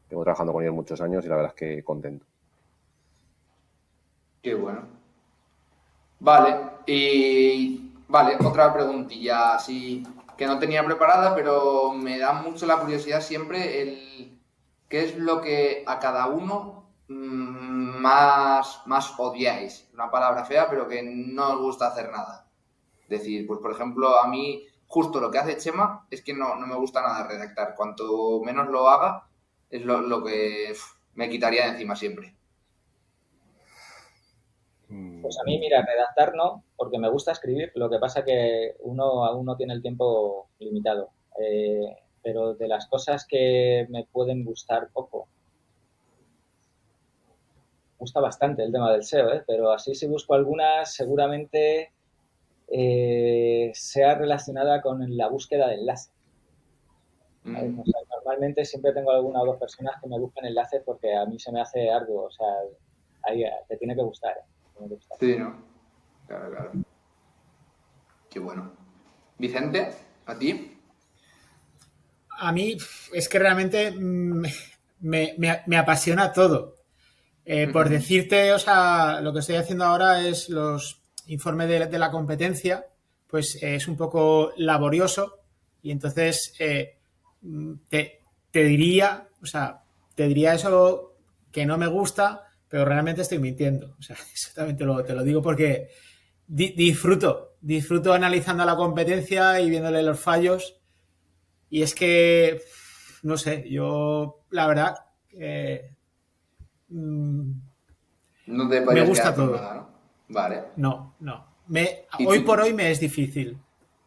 S1: tengo trabajando con él muchos años y la verdad es que contento.
S2: Qué bueno. Vale, otra preguntilla así que no tenía preparada, pero me da mucho la curiosidad siempre qué es lo que a cada uno más odiáis. Una palabra fea, pero que no os gusta hacer nada. Es decir, pues por ejemplo, a mí justo lo que hace Chema es que no me gusta nada redactar. Cuanto menos lo haga, es lo que me quitaría de encima siempre.
S3: Pues a mí, mira, redactar no, porque me gusta escribir. Lo que pasa que aún no tiene el tiempo limitado. Pero de las cosas que me pueden gustar poco, gusta bastante el tema del SEO, pero así si busco algunas, seguramente sea relacionada con la búsqueda de enlaces. O sea, normalmente siempre tengo alguna o dos personas que me buscan enlaces porque a mí se me hace arduo. O sea, ahí te tiene que gustar. Tiene que gustar.
S2: Sí, ¿no? Claro. Qué bueno. Vicente, ¿a ti?
S4: A mí es que realmente me apasiona todo. Por decirte, o sea, lo que estoy haciendo ahora es los informes de la competencia, pues es un poco laborioso y entonces te diría, o sea, te diría eso que no me gusta, pero realmente estoy mintiendo. O sea, eso también te lo digo porque disfruto analizando la competencia y viéndole los fallos. Y es que, no sé, yo la verdad
S2: No te
S4: me
S2: podrías
S4: gusta
S2: quedar con
S4: todo.
S2: nada, ¿no? Vale.
S4: No.
S2: ¿Y
S4: Hoy
S2: tú?
S4: por hoy me es difícil.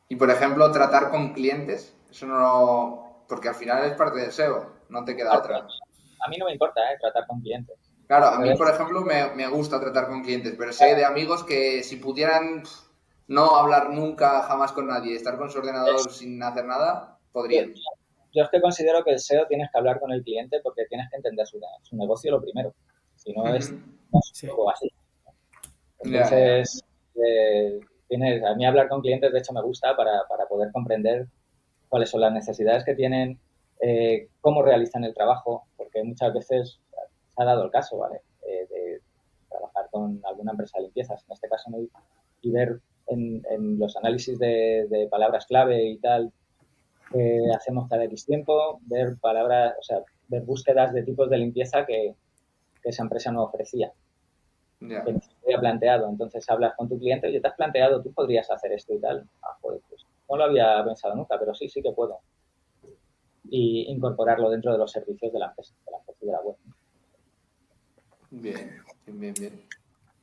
S2: Y por ejemplo, tratar con clientes, eso no. Porque al final es parte del SEO, no te queda otra.
S3: A mí no me importa tratar con clientes.
S2: Claro, a mí, por ejemplo, me gusta tratar con clientes, pero sé de amigos que si pudieran no hablar nunca, jamás con nadie, estar con su ordenador sin hacer nada, podrían.
S3: Yo es que considero que el SEO tienes que hablar con el cliente porque tienes que entender su negocio lo primero. Si no es un
S4: Sí.
S3: poco así.
S2: Ya.
S3: Entonces, a mí hablar con clientes, de hecho, me gusta para poder comprender cuáles son las necesidades que tienen, cómo realizan el trabajo, porque muchas veces se ha dado el caso, ¿vale? De trabajar con alguna empresa de limpiezas, en este caso, ¿no? Y ver en los análisis de palabras clave y tal que hacemos cada X tiempo, ver palabras, o sea, ver búsquedas de tipos de limpieza que esa empresa no ofrecía,
S2: Ya.
S3: que no se había planteado. Entonces hablas con tu cliente y te has planteado, tú podrías hacer esto y tal. Joder, pues no lo había pensado nunca, pero sí que puedo. Y incorporarlo dentro de los servicios de la empresa y de la web.
S2: Bien.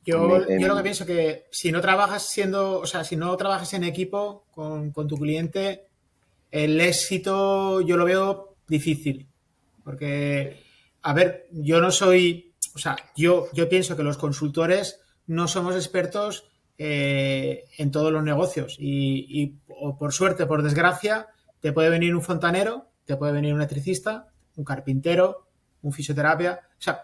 S4: Yo lo que pienso que si no trabajas si no trabajas en equipo con tu cliente, el éxito yo lo veo difícil. Porque, a ver, yo no soy, o sea, yo pienso que los consultores no somos expertos en todos los negocios o por suerte, por desgracia, te puede venir un fontanero, te puede venir un electricista, un carpintero, un fisioterapia, o sea,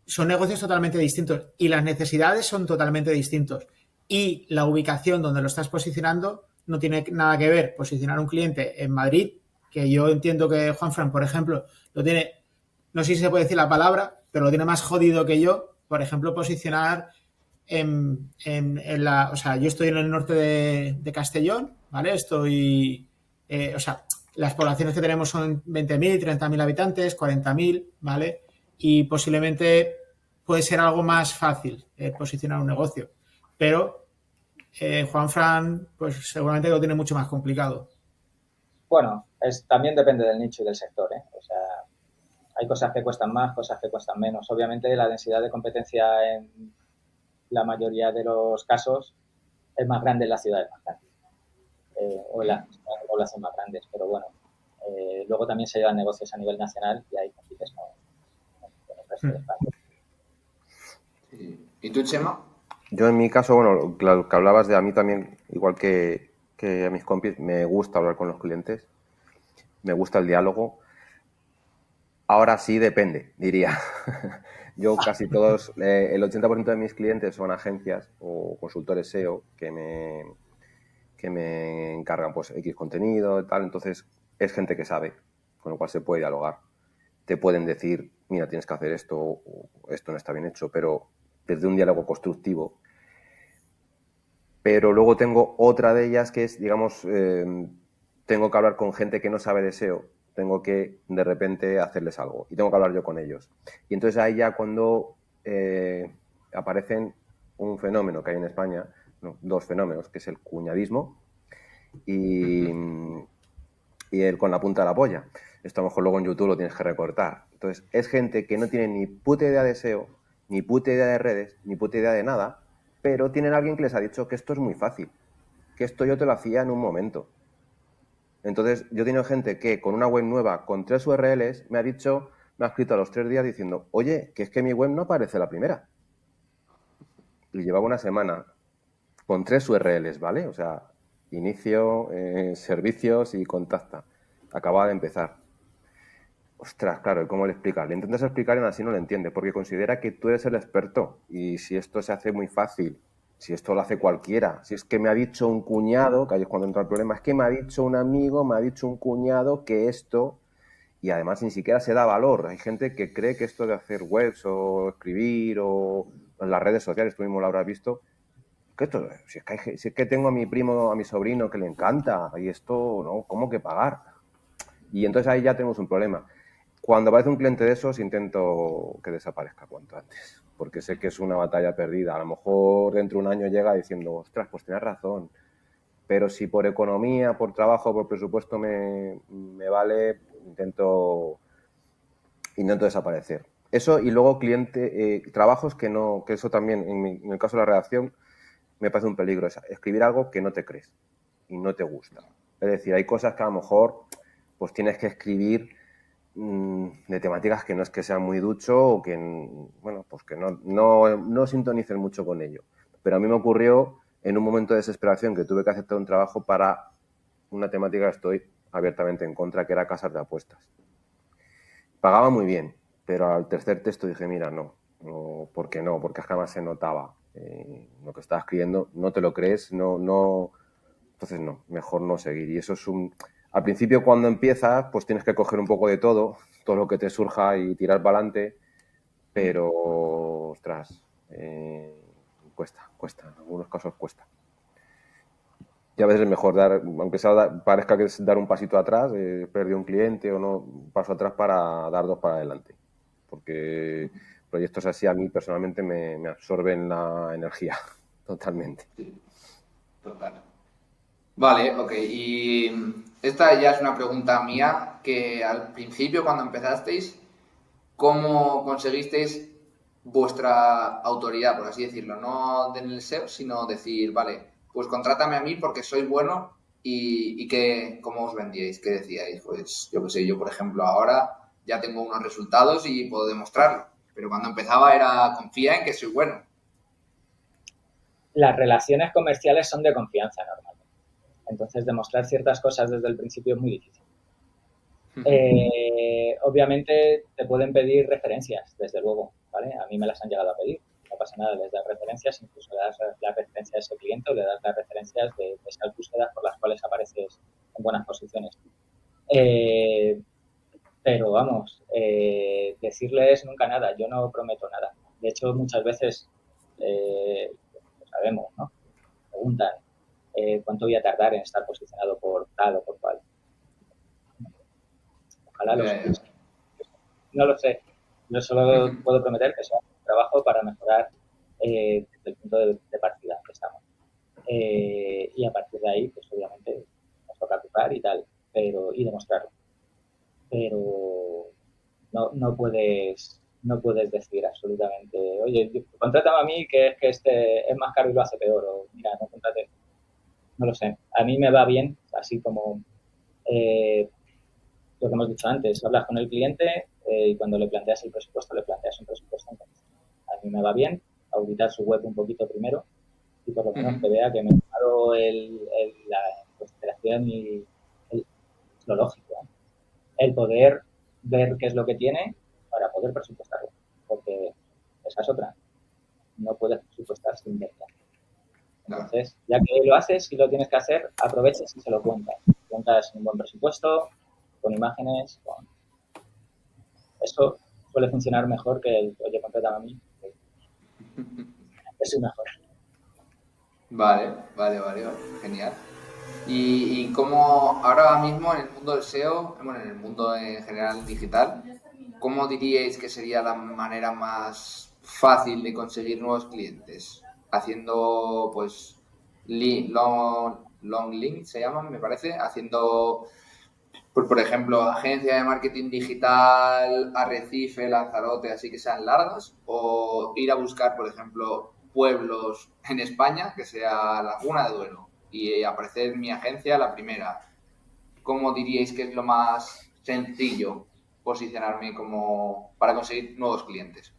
S4: son negocios totalmente distintos y las necesidades son totalmente distintos y la ubicación donde lo estás posicionando no tiene nada que ver posicionar un cliente en Madrid, que yo entiendo que Juanfran, por ejemplo, lo tiene, no sé si se puede decir la palabra, pero lo tiene más jodido que yo, por ejemplo, posicionar o sea, yo estoy en el norte de Castellón, ¿vale? Estoy, o sea, las poblaciones que tenemos son 20.000, 30.000 habitantes, 40.000, ¿vale? Y posiblemente puede ser algo más fácil posicionar un negocio. Pero Juanfran, pues seguramente lo tiene mucho más complicado.
S3: Bueno, también depende del nicho y del sector, ¿eh? O sea, hay cosas que cuestan más, cosas que cuestan menos. Obviamente la densidad de competencia en la mayoría de los casos es más grande en las ciudades más grandes o en las poblaciones más grandes, pero bueno, luego también se llevan negocios a nivel nacional y ahí compites con el resto de España.
S2: Sí. ¿Y tú, Chema?
S1: Yo en mi caso, bueno, lo que hablabas de a mí también, igual que a mis compis, me gusta hablar con los clientes, me gusta el diálogo. Ahora sí depende, diría. Yo casi todos, el 80% de mis clientes son agencias o consultores SEO que me encargan pues X contenido y tal, entonces es gente que sabe, con lo cual se puede dialogar. Te pueden decir, mira, tienes que hacer esto o esto no está bien hecho, pero desde un diálogo constructivo. Pero luego tengo otra de ellas que es, digamos, tengo que hablar con gente que no sabe de SEO, tengo que de repente hacerles algo y tengo que hablar yo con ellos. Y entonces ahí ya cuando aparecen un fenómeno que hay en España, no, dos fenómenos, que es el cuñadismo y el con la punta de la polla. Esto a lo mejor luego en YouTube lo tienes que recortar. Entonces es gente que no tiene ni puta idea de SEO, ni puta idea de redes, ni puta idea de nada, pero tienen a alguien que les ha dicho que esto es muy fácil, que esto yo te lo hacía en un momento. Entonces, yo he tenido gente que con una web nueva, con 3 URLs, me ha escrito a los 3 días diciendo, oye, que es que mi web no aparece la primera. Y llevaba una semana con 3 URLs, ¿vale? O sea, inicio, servicios y contacta. Acababa de empezar. Ostras, claro, ¿y cómo le explicas? Le intentas explicar y aún así no lo entiende, porque considera que tú eres el experto. Y si esto se hace muy fácil, si esto lo hace cualquiera, si es que me ha dicho un cuñado, que ahí es cuando entra el problema, es que me ha dicho un amigo, me ha dicho un cuñado que esto, y además ni siquiera se da valor. Hay gente que cree que esto de hacer webs o escribir o en las redes sociales, tú mismo lo habrás visto, que esto, si es que tengo a mi primo, a mi sobrino que le encanta, y esto, ¿no? ¿Cómo que pagar? Y entonces ahí ya tenemos un problema. Cuando aparece un cliente de esos, intento que desaparezca cuanto antes, porque sé que es una batalla perdida. A lo mejor dentro de un año llega diciendo, ostras, pues tienes razón, pero si por economía, por trabajo, por presupuesto me vale, intento desaparecer. Eso y luego trabajos que no, que eso también, en el caso de la redacción, me parece un peligro. Es escribir algo que no te crees y no te gusta. Es decir, hay cosas que a lo mejor pues tienes que escribir de temáticas que no es que sean muy ducho o que, bueno, pues que no sintonicen mucho con ello. Pero a mí me ocurrió en un momento de desesperación que tuve que aceptar un trabajo para una temática que estoy abiertamente en contra, que era casas de apuestas. Pagaba muy bien, pero al tercer texto dije, mira, ¿por qué no? Porque jamás se notaba lo que estaba escribiendo, no te lo crees, entonces no, mejor no seguir. Y eso es al principio cuando empiezas, pues tienes que coger un poco de todo lo que te surja y tirar para adelante, pero, ostras, cuesta, en algunos casos cuesta. Y a veces es mejor dar, aunque parezca que es dar un pasito atrás, perder un cliente o no, un paso atrás para dar 2 para adelante. Porque proyectos así a mí personalmente me absorben la energía totalmente.
S2: Sí, total. Vale, ok. Y esta ya es una pregunta mía, que al principio cuando empezasteis, ¿cómo conseguisteis vuestra autoridad, por así decirlo? No en el SEO, sino decir, vale, pues contrátame a mí porque soy bueno y que, ¿cómo os vendíais? ¿Qué decíais? Pues yo qué sé, yo por ejemplo ahora ya tengo unos resultados y puedo demostrarlo. Pero cuando empezaba era, confía en que soy bueno.
S3: Las relaciones comerciales son de confianza normalmente. Entonces, demostrar ciertas cosas desde el principio es muy difícil. Obviamente te pueden pedir referencias, desde luego, ¿vale? A mí me las han llegado a pedir, no pasa nada, les das referencias, incluso le das las referencias de ese cliente o le das las referencias de esas búsquedas por las cuales apareces en buenas posiciones. Pero vamos, decirles nunca nada, yo no prometo nada. De hecho, muchas veces, lo sabemos, ¿no? Preguntan cuánto voy a tardar en estar posicionado por tal o por cual. Ojalá los...
S2: Ya, ya.
S3: No lo sé. Yo solo puedo prometer que sea un trabajo para mejorar desde el punto de partida que estamos. Y a partir de ahí, pues obviamente nos toca ocupar y tal, y demostrarlo. Pero no puedes decir absolutamente, oye, contrátame a mí que es que este es más caro y lo hace peor, o mira, no contrates. No lo sé. A mí me va bien, así como lo que hemos dicho antes, hablas con el cliente y cuando le planteas el presupuesto, le planteas un presupuesto. Entonces, a mí me va bien auditar su web un poquito primero y por lo menos que vea que me ha dado la consideración y lo lógico, ¿eh? El poder ver qué es lo que tiene para poder presupuestarlo, porque esa es otra, no puedes presupuestar sin verlo. Entonces, ya que lo haces y lo tienes que hacer, aproveches y se lo cuentas. Cuentas un buen presupuesto, con imágenes, con... Eso suele funcionar mejor que el, oye, contratame a mí, que es mejor.
S2: Vale, genial. Y cómo ahora mismo en el mundo del SEO, bueno, en el mundo en general digital, ¿cómo diríais que sería la manera más fácil de conseguir nuevos clientes? Haciendo, pues, long links se llaman, me parece, haciendo, pues, por ejemplo, agencia de marketing digital, Arrecife, Lanzarote, así que sean largas, o ir a buscar, por ejemplo, pueblos en España, que sea Laguna de Duero, y aparecer mi agencia la primera. ¿Cómo diríais que es lo más sencillo posicionarme como para conseguir nuevos clientes?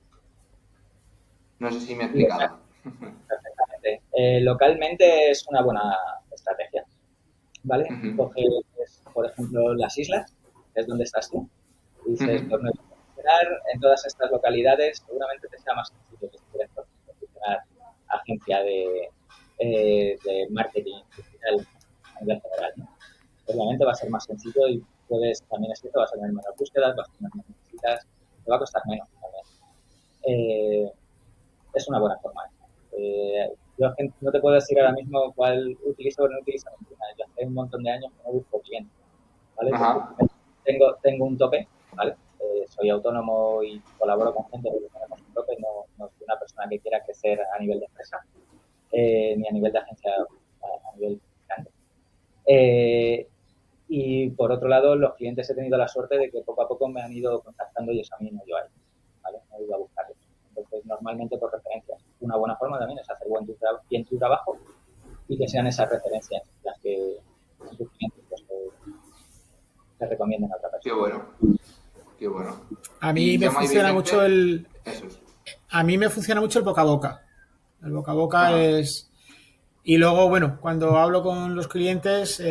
S2: No sé si me he explicado.
S3: Perfectamente. Localmente es una buena estrategia, ¿vale? Coges, por ejemplo, las islas, que es donde estás tú, y dices, pues me voy a posicionar en todas estas localidades, seguramente te sea más sencillo que si quieres posicionar agencia de marketing digital a nivel general, ¿no? Obviamente va a ser más sencillo y puedes, también es cierto, vas a tener menos búsquedas, vas a tener menos visitas, te va a costar menos también. Es una buena forma. Yo no te puedo decir ahora mismo cuál utilizo o no utilizo ninguna. Yo hace un montón de años que no busco clientes, ¿vale? Tengo un tope, ¿vale? Soy autónomo y colaboro con gente porque tenemos un tope, no soy una persona que quiera crecer a nivel de empresa, ni a nivel de agencia, a nivel grande. Y por otro lado, los clientes he tenido la suerte de que poco a poco me han ido contactando y eso a mí no yo a ellos, ¿vale? No he ido a buscarlos. Entonces, normalmente por referencias. Una buena forma también es hacer bien tu trabajo y que sean esas referencias las que tus clientes pues, te recomienden a otra persona.
S2: Qué bueno.
S4: A mí me funciona mucho a mí me funciona mucho el boca a boca. El boca a boca es... Y luego, bueno, cuando hablo con los clientes,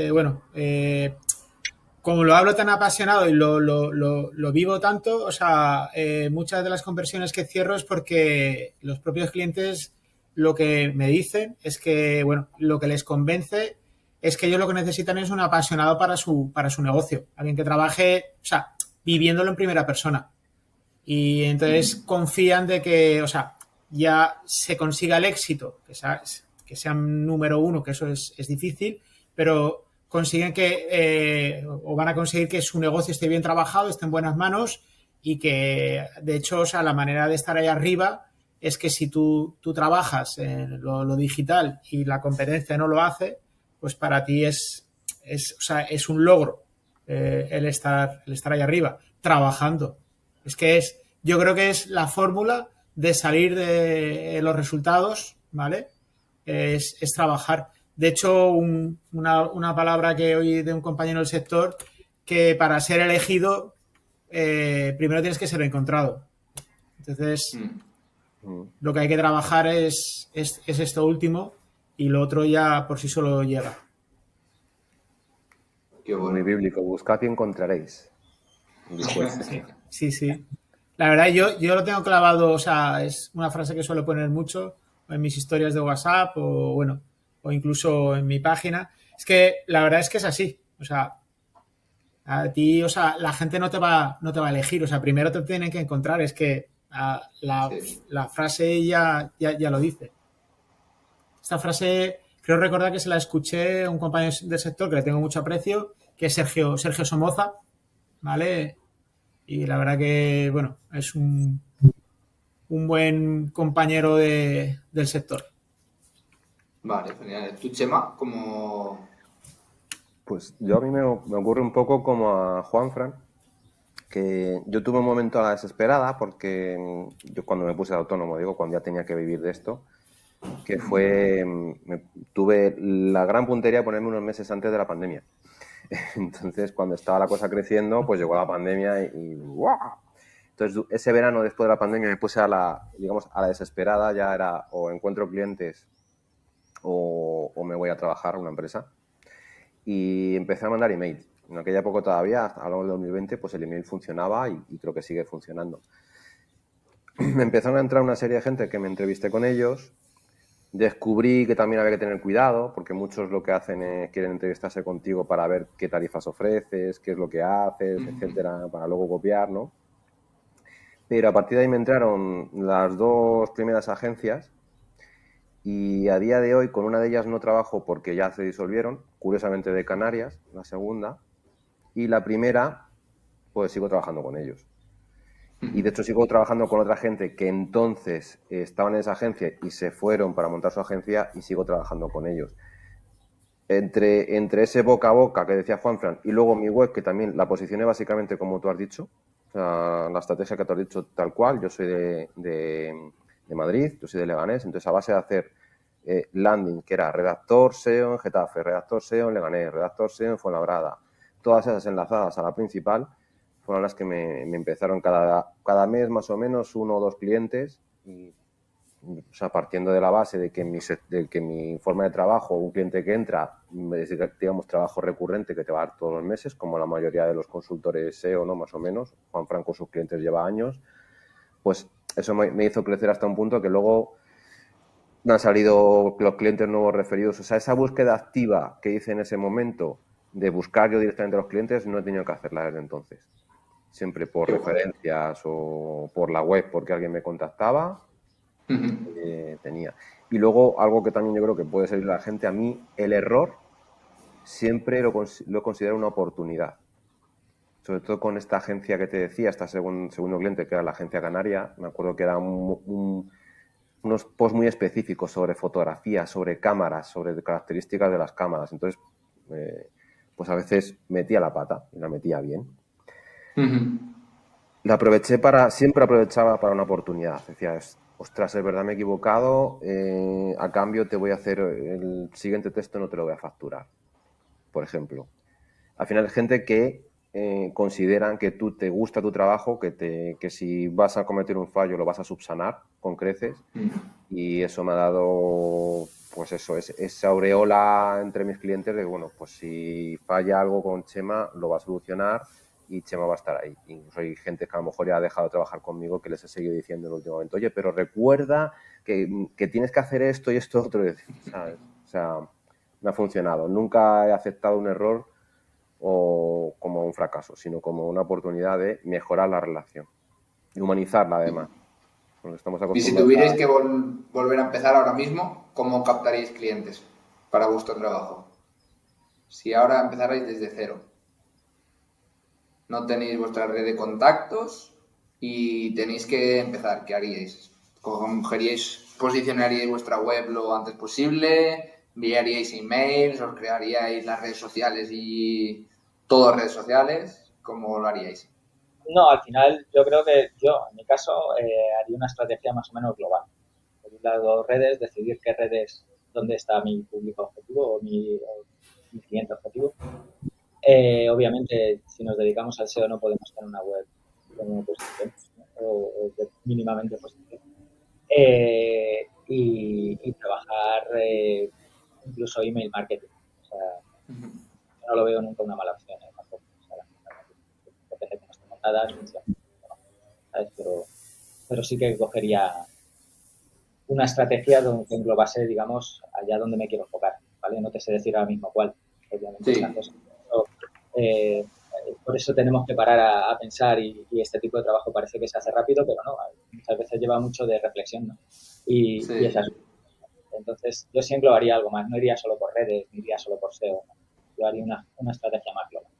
S4: como lo hablo tan apasionado y lo vivo tanto, o sea, muchas de las conversiones que cierro es porque los propios clientes lo que me dicen es que, bueno, lo que les convence es que ellos lo que necesitan es un apasionado para su negocio, alguien que trabaje, o sea, viviéndolo en primera persona. Y entonces confían de que, o sea, ya se consiga el éxito, que sean número uno, que eso es difícil, pero consiguen o van a conseguir que su negocio esté bien trabajado, esté en buenas manos y que, de hecho, o sea, la manera de estar ahí arriba es que si tú trabajas en lo digital y la competencia no lo hace, pues para ti es un logro el estar ahí arriba, trabajando. Yo creo que es la fórmula de salir de los resultados, ¿vale? Es trabajar. De hecho, una palabra que oí de un compañero del sector, que para ser elegido, primero tienes que ser encontrado. Entonces, lo que hay que trabajar es esto último y lo otro ya por sí solo llega.
S1: Qué bueno. Muy bíblico, buscad y encontraréis.
S4: Sí. La verdad, yo lo tengo clavado, o sea, es una frase que suelo poner mucho en mis historias de WhatsApp o incluso en mi página. Es que la verdad es que es así. O sea, a ti, o sea, la gente no te va a elegir. O sea, primero te tienen que encontrar. Es que la frase ya lo dice. Esta frase creo recordar que se la escuché a un compañero del sector que le tengo mucho aprecio, que es Sergio Somoza, ¿vale? Y la verdad que, bueno, es un buen compañero del sector.
S2: Vale, genial. ¿Tú, Chema, como...
S1: Pues yo a mí me ocurre un poco como a Juanfran, que yo tuve un momento a la desesperada porque yo cuando me puse de autónomo, digo, cuando ya tenía que vivir de esto, que fue, tuve la gran puntería de ponerme unos meses antes de la pandemia. Entonces, cuando estaba la cosa creciendo, pues llegó la pandemia y ¡guau! Entonces, ese verano después de la pandemia me puse digamos, a la desesperada, ya era o encuentro clientes o me voy a trabajar a una empresa. Y empecé a mandar emails. En aquella época todavía, hablamos de 2020, pues el email funcionaba y creo que sigue funcionando. Me empezaron a entrar una serie de gente que me entrevisté con ellos. Descubrí que también había que tener cuidado, porque muchos lo que hacen es quieren entrevistarse contigo para ver qué tarifas ofreces, qué es lo que haces, etcétera, para luego copiar, ¿no? Pero a partir de ahí me entraron las dos primeras agencias y a día de hoy con una de ellas no trabajo porque ya se disolvieron, curiosamente de Canarias, la segunda, y la primera, pues sigo trabajando con ellos. Y de hecho sigo trabajando con otra gente que entonces estaban en esa agencia y se fueron para montar su agencia y sigo trabajando con ellos. Entre ese boca a boca que decía Juanfran y luego mi web, que también la posicioné básicamente como tú has dicho, o sea, la estrategia que tú has dicho tal cual, yo soy de Madrid, yo soy de Leganés, entonces a base de hacer landing, que era redactor SEO en Getafe, redactor SEO en Leganés, redactor SEO en Fuenlabrada, todas esas enlazadas a la principal, fueron las que me empezaron cada mes más o menos 1 o 2 clientes y o sea, partiendo de la base de que mi forma de trabajo, un cliente que entra, es, digamos, trabajo recurrente que te va a dar todos los meses, como la mayoría de los consultores SEO, ¿no? Más o menos. Juan Franco, sus clientes lleva años. Pues eso me hizo crecer hasta un punto que luego me han salido los clientes nuevos referidos. O sea, esa búsqueda activa que hice en ese momento de buscar yo directamente a los clientes, no he tenido que hacerla desde entonces. Siempre por referencias o por la web, porque alguien me contactaba. Tenía. Y luego, algo que también yo creo que puede servir a la gente, a mí el error siempre lo considero una oportunidad. Sobre todo con esta agencia que te decía, esta segundo cliente, que era la agencia canaria, me acuerdo que era unos posts muy específicos sobre fotografía, sobre cámaras, sobre características de las cámaras. Entonces, pues a veces metía la pata y la metía bien. La siempre aprovechaba para una oportunidad. Decía, ostras, es verdad, me he equivocado, a cambio te voy a hacer el siguiente texto, no te lo voy a facturar, por ejemplo. Al final, gente que consideran que tú te gusta tu trabajo, que si vas a cometer un fallo lo vas a subsanar con creces, y eso me ha dado, pues eso, esa aureola entre mis clientes de, bueno, pues si falla algo con Chema, lo va a solucionar y Chema va a estar ahí. Incluso hay gente que a lo mejor ya ha dejado de trabajar conmigo que les he seguido diciendo en el último momento, oye, pero recuerda que tienes que hacer esto y esto otro, ¿sabes? O sea, me ha funcionado. Nunca he aceptado un error o como un fracaso, sino como una oportunidad de mejorar la relación y humanizarla además. Porque estamos
S2: Y si
S1: acostumbrados
S2: tuvierais que volver a empezar ahora mismo, ¿cómo captaríais clientes para vuestro trabajo? Si ahora empezarais desde cero, no tenéis vuestra red de contactos y tenéis que empezar, ¿qué haríais? ¿Posicionaríais vuestra web lo antes posible? ¿Enviaríais emails? ¿Os crearíais las redes sociales y todas redes sociales? ¿Cómo lo haríais?
S3: No, al final yo creo que yo, en mi caso, haría una estrategia más o menos global. Por un lado, redes, decidir qué redes, dónde está mi público objetivo o mi cliente objetivo. Obviamente, si nos dedicamos al SEO no podemos tener una web como posición, ¿no? o mínimamente posición. Y trabajar incluso email marketing. O sea, yo no lo veo nunca una mala opción, tampoco. O sea, la PPC que no esté montada funciona, ¿no? ¿Sabes? Pero sí que cogería una estrategia que englobase, digamos, allá donde me quiero enfocar, ¿vale? No te sé decir ahora mismo cuál, obviamente
S2: Sí.
S3: estas cosas. Pero, por eso tenemos que parar a pensar y este tipo de trabajo parece que se hace rápido, pero no, muchas veces lleva mucho de reflexión, ¿no? Y
S2: Sí.
S3: esas. Entonces, yo sí englobaría algo más, no iría solo por redes, ni iría solo por SEO, ¿no? Yo haría una estrategia más global.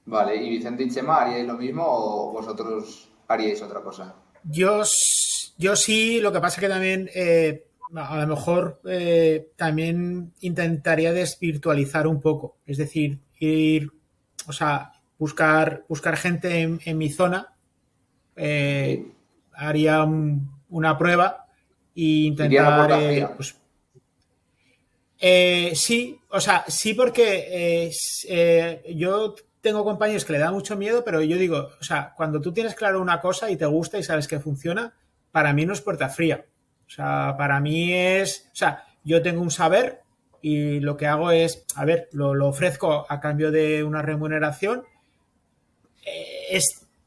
S2: Vale, ¿y Vicente y Chema haríais lo mismo o vosotros haríais otra cosa?
S4: Yo sí, lo que pasa que también a lo mejor también intentaría desvirtualizar un poco, es decir, o sea, buscar gente en mi zona,
S2: Sí.
S4: haría una prueba e
S2: Irías a
S4: intentar,
S2: puerta fría.
S4: pues sí, o sea, sí porque yo tengo compañeros que le da mucho miedo, pero yo digo, o sea, cuando tú tienes claro una cosa y te gusta y sabes que funciona, para mí no es puerta fría. O sea, para mí es, o sea, yo tengo un saber y lo que hago es, a ver, lo ofrezco a cambio de una remuneración.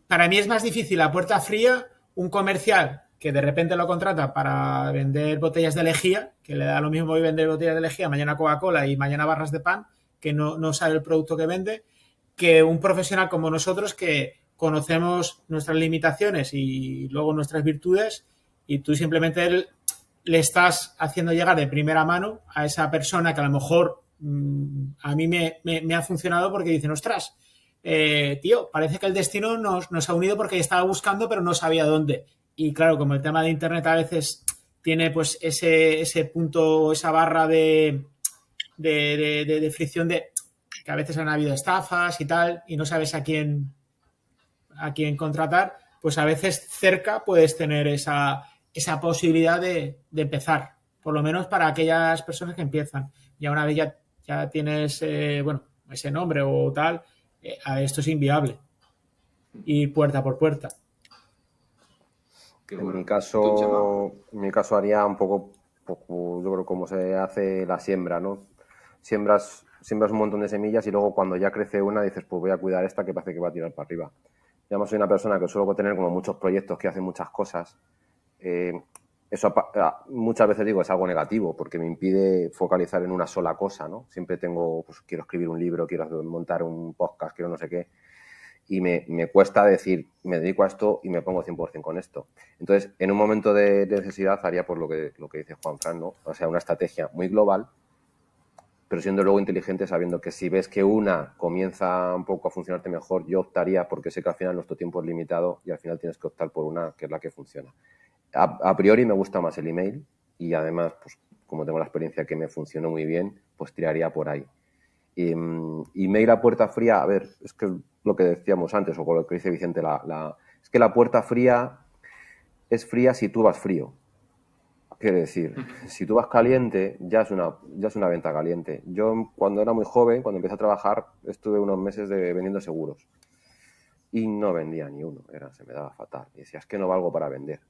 S4: Para mí es más difícil a puerta fría un comercial que de repente lo contrata para vender botellas de lejía, que le da lo mismo hoy vender botellas de lejía, mañana Coca-Cola y mañana barras de pan, que no sabe el producto que vende, que un profesional como nosotros que conocemos nuestras limitaciones y luego nuestras virtudes y tú simplemente le estás haciendo llegar de primera mano a esa persona que a lo mejor a mí me ha funcionado porque dicen, ostras, tío, parece que el destino nos ha unido porque estaba buscando pero no sabía dónde. Y claro, como el tema de Internet a veces tiene pues ese punto, esa barra de fricción de que a veces han habido estafas y tal y no sabes a quién contratar, pues a veces cerca puedes tener esa posibilidad de empezar, por lo menos para aquellas personas que empiezan. Ya una vez ya tienes, bueno, ese nombre o tal, a esto es inviable. Ir puerta por puerta.
S2: Qué
S1: En
S2: bueno.
S1: mi
S2: ¿Tú, Chema?
S1: caso haría un poco, yo creo, como se hace la siembra, ¿no? Siembras un montón de semillas y luego cuando ya crece una dices, pues voy a cuidar esta que parece que va a tirar para arriba. Yo soy una persona que suelo tener como muchos proyectos que hacen muchas cosas. Eh, Eso muchas veces digo es algo negativo porque me impide focalizar en una sola cosa, ¿no? Siempre tengo, pues quiero escribir un libro, quiero montar un podcast, quiero no sé qué. Y me cuesta decir, me dedico a esto y me pongo 100% con esto. Entonces, en un momento de necesidad haría por lo que dice Juanfran, ¿no? O sea, una estrategia muy global, pero siendo luego inteligente, sabiendo que si ves que una comienza un poco a funcionarte mejor, yo optaría, porque sé que al final nuestro tiempo es limitado y al final tienes que optar por una que es la que funciona. A priori me gusta más el email y además, pues como tengo la experiencia que me funcionó muy bien, pues tiraría por ahí. Email a puerta fría, a ver, es que lo que decíamos antes, o con lo que dice Vicente, es que la puerta fría es fría si tú vas frío. Quiere decir, si tú vas caliente, ya es una venta caliente. Yo, cuando era muy joven, cuando empecé a trabajar, estuve unos meses vendiendo seguros. Y no vendía ni uno, se me daba fatal. Y decía, es que no valgo para vender.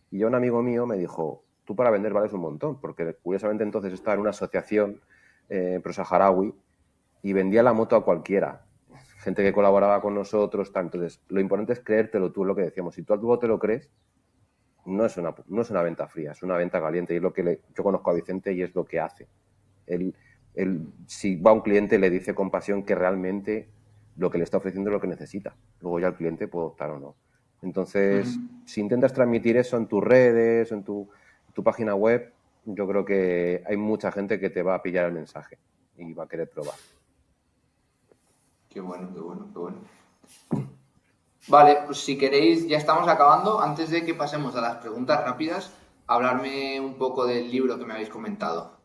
S1: Y ya un amigo mío me dijo, tú para vender vales un montón, porque curiosamente entonces estaba en una asociación pro-saharaui y vendía la moto a cualquiera. Gente que colaboraba con nosotros, tal. Entonces, lo importante es creértelo tú, es lo que decíamos. Si tú algo te lo crees, no es una venta fría, es una venta caliente. Y es lo que yo conozco a Vicente y es lo que hace. Si va un cliente, le dice con pasión que realmente lo que le está ofreciendo es lo que necesita. Luego ya el cliente puede optar o no. Entonces, si intentas transmitir eso en tus redes, en tu página web, yo creo que hay mucha gente que te va a pillar el mensaje y va a querer probar.
S2: Qué bueno, qué bueno, qué bueno. Vale, pues si queréis, ya estamos acabando. Antes de que pasemos a las preguntas rápidas, hablarme un poco del libro que me habéis comentado.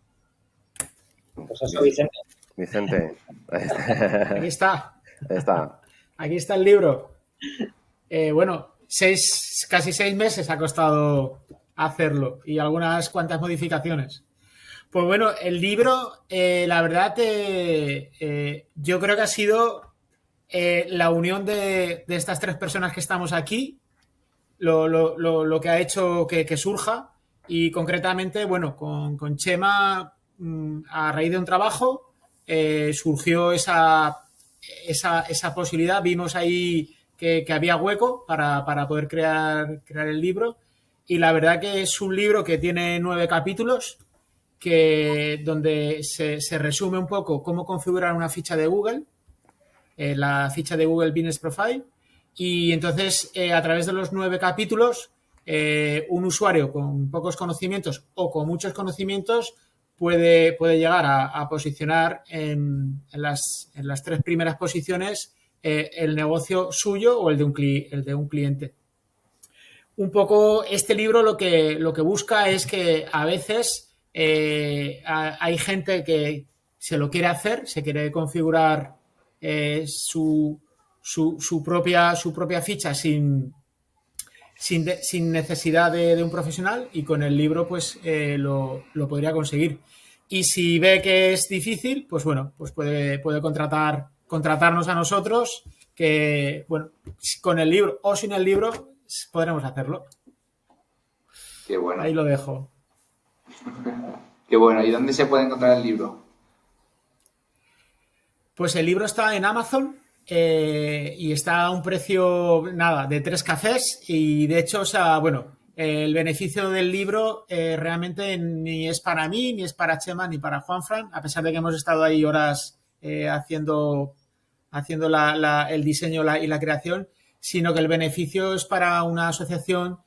S3: Pues eso, Vicente.
S1: Vicente,
S4: Aquí está.
S1: ahí está.
S4: Aquí está el libro. Bueno, casi 6 meses ha costado hacerlo y algunas cuantas modificaciones. Pues bueno, el libro, la verdad, yo creo que ha sido la unión de estas tres personas que estamos aquí, lo que ha hecho que surja y concretamente, bueno, con Chema, a raíz de un trabajo, surgió esa posibilidad, vimos ahí que había hueco para poder crear el libro y la verdad que es un libro que tiene 9 capítulos donde se resume un poco cómo configurar una ficha de Google, la ficha de Google Business Profile, y entonces a través de los 9 capítulos, un usuario con pocos conocimientos o con muchos conocimientos puede llegar a posicionar en las 3 primeras posiciones el negocio suyo o el de un cliente. Un poco este libro lo que busca es que a veces hay gente que se lo quiere hacer, se quiere configurar su propia ficha sin necesidad de un profesional, y con el libro pues lo podría conseguir. Y si ve que es difícil, pues bueno, pues puede contratarnos a nosotros, que bueno, con el libro o sin el libro podremos hacerlo.
S2: Qué bueno.
S4: Ahí lo dejo.
S2: Qué bueno. ¿Y dónde se puede encontrar el libro?
S4: Pues el libro está en Amazon y está a un precio, nada, de 3 cafés. Y de hecho, o sea, bueno, el beneficio del libro realmente ni es para mí, ni es para Chema, ni para Juanfran, a pesar de que hemos estado ahí horas haciendo el diseño y la creación, sino que el beneficio es para una asociación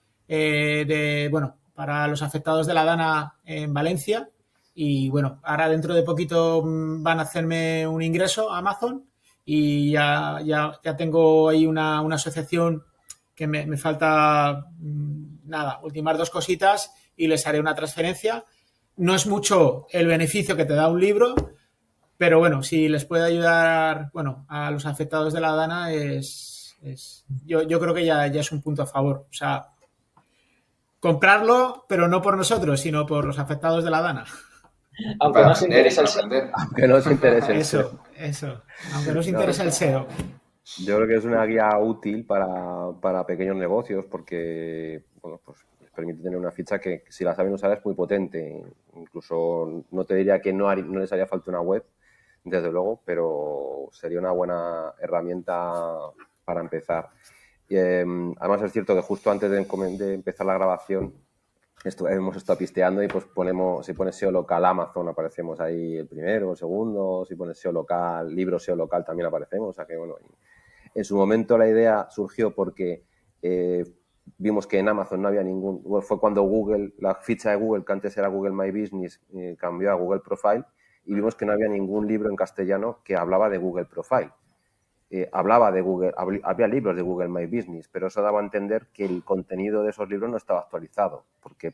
S4: para los afectados de la Dana en Valencia. Y bueno, ahora dentro de poquito van a hacerme un ingreso a Amazon y ya tengo ahí una asociación que me falta, nada, ultimar 2 cositas y les haré una transferencia. No es mucho el beneficio que te da un libro, pero bueno, si les puede ayudar, bueno, a los afectados de la Dana, yo creo que ya es un punto a favor. O sea, comprarlo, pero no por nosotros, sino por los afectados de la Dana.
S3: Aunque
S2: Para
S3: no se
S2: aprender y
S3: interese el
S2: para
S3: SEO.
S2: aprender.
S1: Aunque no os interese el SEO.
S4: Eso. Aunque no os
S1: No,
S4: interese el SEO.
S1: yo creo que es una guía útil para pequeños negocios porque, bueno, pues les permite tener una ficha que, si la saben usar, es muy potente. Incluso no te diría que no les haría falta una web, desde luego, pero sería una buena herramienta para empezar. Y, además es cierto que justo antes de empezar la grabación hemos estado pisteando y pues si pones SEO local Amazon, aparecemos ahí el primero, el segundo. Si pones SEO local, libro SEO local, también aparecemos. O sea que bueno, en su momento la idea surgió porque vimos que en Amazon no había fue cuando Google, la ficha de Google, que antes era Google My Business, cambió a Google Profile, y vimos que no había ningún libro en castellano que hablaba de Google Profile. Hablaba de Google, había libros de Google My Business, pero eso daba a entender que el contenido de esos libros no estaba actualizado, porque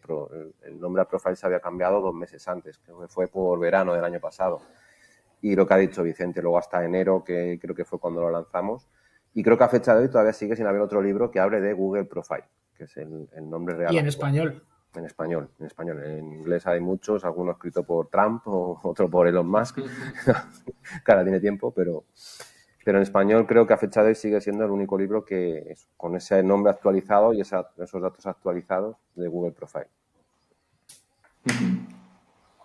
S1: el nombre a Profile se había cambiado 2 meses antes, creo que fue por verano del año pasado. Y lo que ha dicho Vicente, luego hasta enero, que creo que fue cuando lo lanzamos, y creo que a fecha de hoy todavía sigue sin haber otro libro que hable de Google Profile, que es el nombre real.
S4: Y en español.
S1: En español. En inglés hay muchos, algunos escritos por Trump o otro por Elon Musk. Que ahora tiene tiempo, pero en español creo que a fecha de hoy sigue siendo el único libro que con ese nombre actualizado y esos datos actualizados de Google Profile.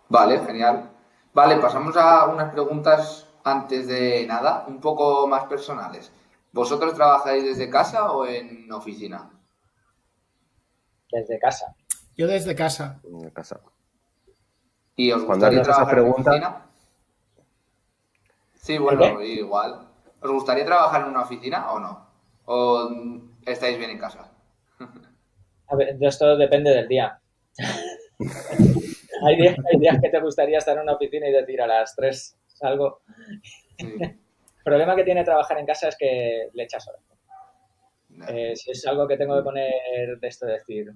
S2: Vale, genial. Vale, pasamos a unas preguntas antes de nada, un poco más personales. ¿Vosotros trabajáis desde casa o en oficina?
S3: Desde casa.
S4: Yo desde casa.
S1: En casa.
S2: ¿Y os
S1: Cuando has
S2: gustaría
S1: hecho esa
S2: trabajar en
S1: pregunta,
S2: oficina? Sí, bueno, igual. ¿Os gustaría trabajar en una oficina o no? ¿O estáis bien en casa?
S3: A ver, esto depende del día. Hay días que te gustaría estar en una oficina y decir a las 3 salgo.
S2: Sí.
S3: El problema que tiene trabajar en casa es que le echas horas. Si es algo que tengo que poner de esto, decir,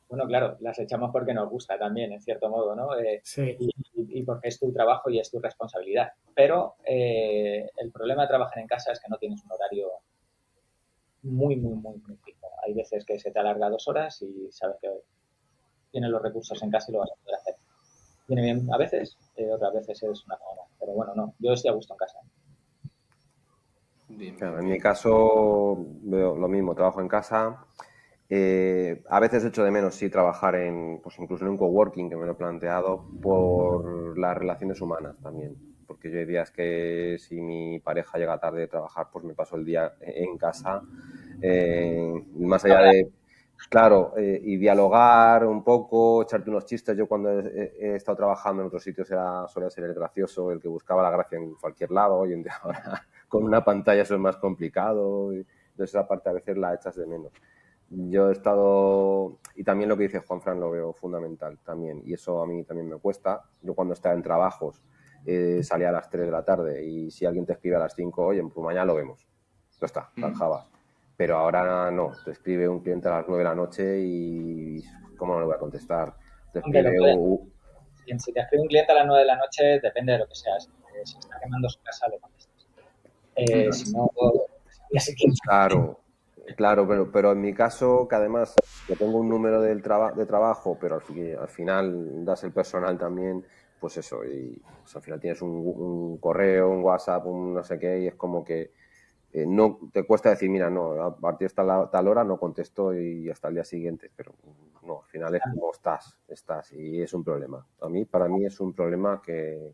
S3: bueno, claro, las echamos porque nos gusta también, en cierto modo, ¿no?
S4: Sí.
S3: Y porque es tu trabajo y es tu responsabilidad. Pero el problema de trabajar en casa es que no tienes un horario muy, muy, muy, muy fijo. Hay veces que se te alarga 2 horas y sabes que tienes los recursos en casa y lo vas a poder hacer. Viene bien a veces, otras veces es una faena. Pero bueno, no, yo estoy a gusto en casa.
S2: Bien,
S1: claro, en
S2: bien.
S1: mi caso veo lo mismo, trabajo en casa. A veces echo de menos, sí, trabajar pues incluso en un coworking, que me lo he planteado, por las relaciones humanas también. Porque yo hay días que si mi pareja llega tarde de trabajar, pues me paso el día en casa. Más allá de, claro, y dialogar un poco, echarte unos chistes. Yo cuando he estado trabajando en otros sitios solía ser el gracioso, el que buscaba la gracia en cualquier lado. Hoy en día ahora con una pantalla eso es más complicado. Entonces esa parte a veces la echas de menos. Yo he estado, y también lo que dice Juanfran lo veo fundamental también, y eso a mí también me cuesta. Yo cuando estaba en trabajos salía a las 3 de la tarde y si alguien te escribe a las 5, oye, pues mañana lo vemos. Ya está, zanjabas. Pero ahora no, te escribe un cliente a las 9 de la noche y ¿cómo no le voy a contestar? Te
S3: Hombre,
S1: escribe
S3: si te escribe un cliente a las 9 de la noche, depende de lo que sea. Si está quemando su casa, le contestas. Si no, ya sé quién.
S1: Claro, pero en mi caso, que además yo tengo un número de trabajo, pero al final das el personal también, pues eso, y pues al final tienes un correo, un WhatsApp, un no sé qué, y es como que no te cuesta decir, mira, no, a partir de tal hora no contesto y hasta el día siguiente, pero no, al final es como estás, y es un problema. Para mí es un problema que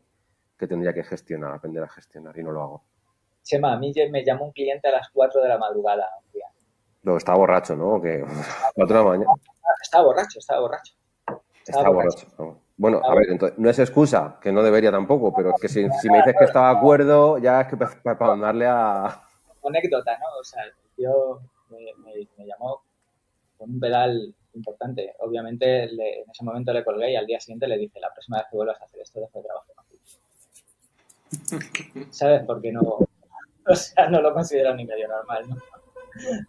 S1: tendría que gestionar, aprender a gestionar, y no lo hago.
S3: Chema, a mí me llamó un cliente a las 4 de la madrugada un día.
S1: Luego está borracho, ¿no? Que 4 de la mañana.
S3: Estaba borracho.
S1: Está borracho. ¿No? Bueno, a ver, entonces, no es excusa, que no debería tampoco, pero es que si me dices que estaba de acuerdo, ya es que para mandarle a...
S3: Anécdota, ¿no? O sea, el tío me llamó con un pedal importante. Obviamente, en ese momento le colgué y al día siguiente le dije, la próxima vez que vuelvas a hacer esto, dejo de trabajar contigo. ¿Sabes? Porque no, o sea, no lo considero ni medio normal, ¿no?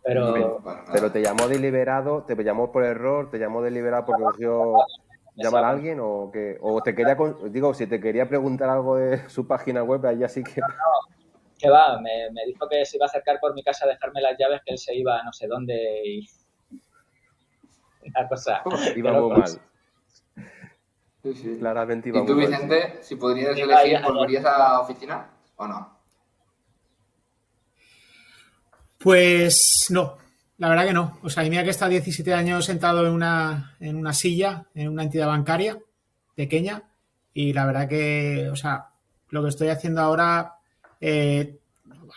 S1: Pero te llamó deliberado, te llamó por error, te llamó deliberado porque cogió llamar a alguien o que te quería, digo, si te quería preguntar algo de su página web, ahí sí que...
S3: Que va, me dijo que se iba a acercar por mi casa a dejarme las llaves, que él se iba a no sé dónde y una cosa.
S1: Iba muy mal.
S2: Sí.
S1: Claramente iba
S2: muy mal. ¿Y tú, Vicente, si podrías elegir, volverías a la oficina o no?
S4: Pues no, la verdad que no. O sea, mira que he estado 17 años sentado en una silla, en una entidad bancaria pequeña, y la verdad que, o sea, lo que estoy haciendo ahora,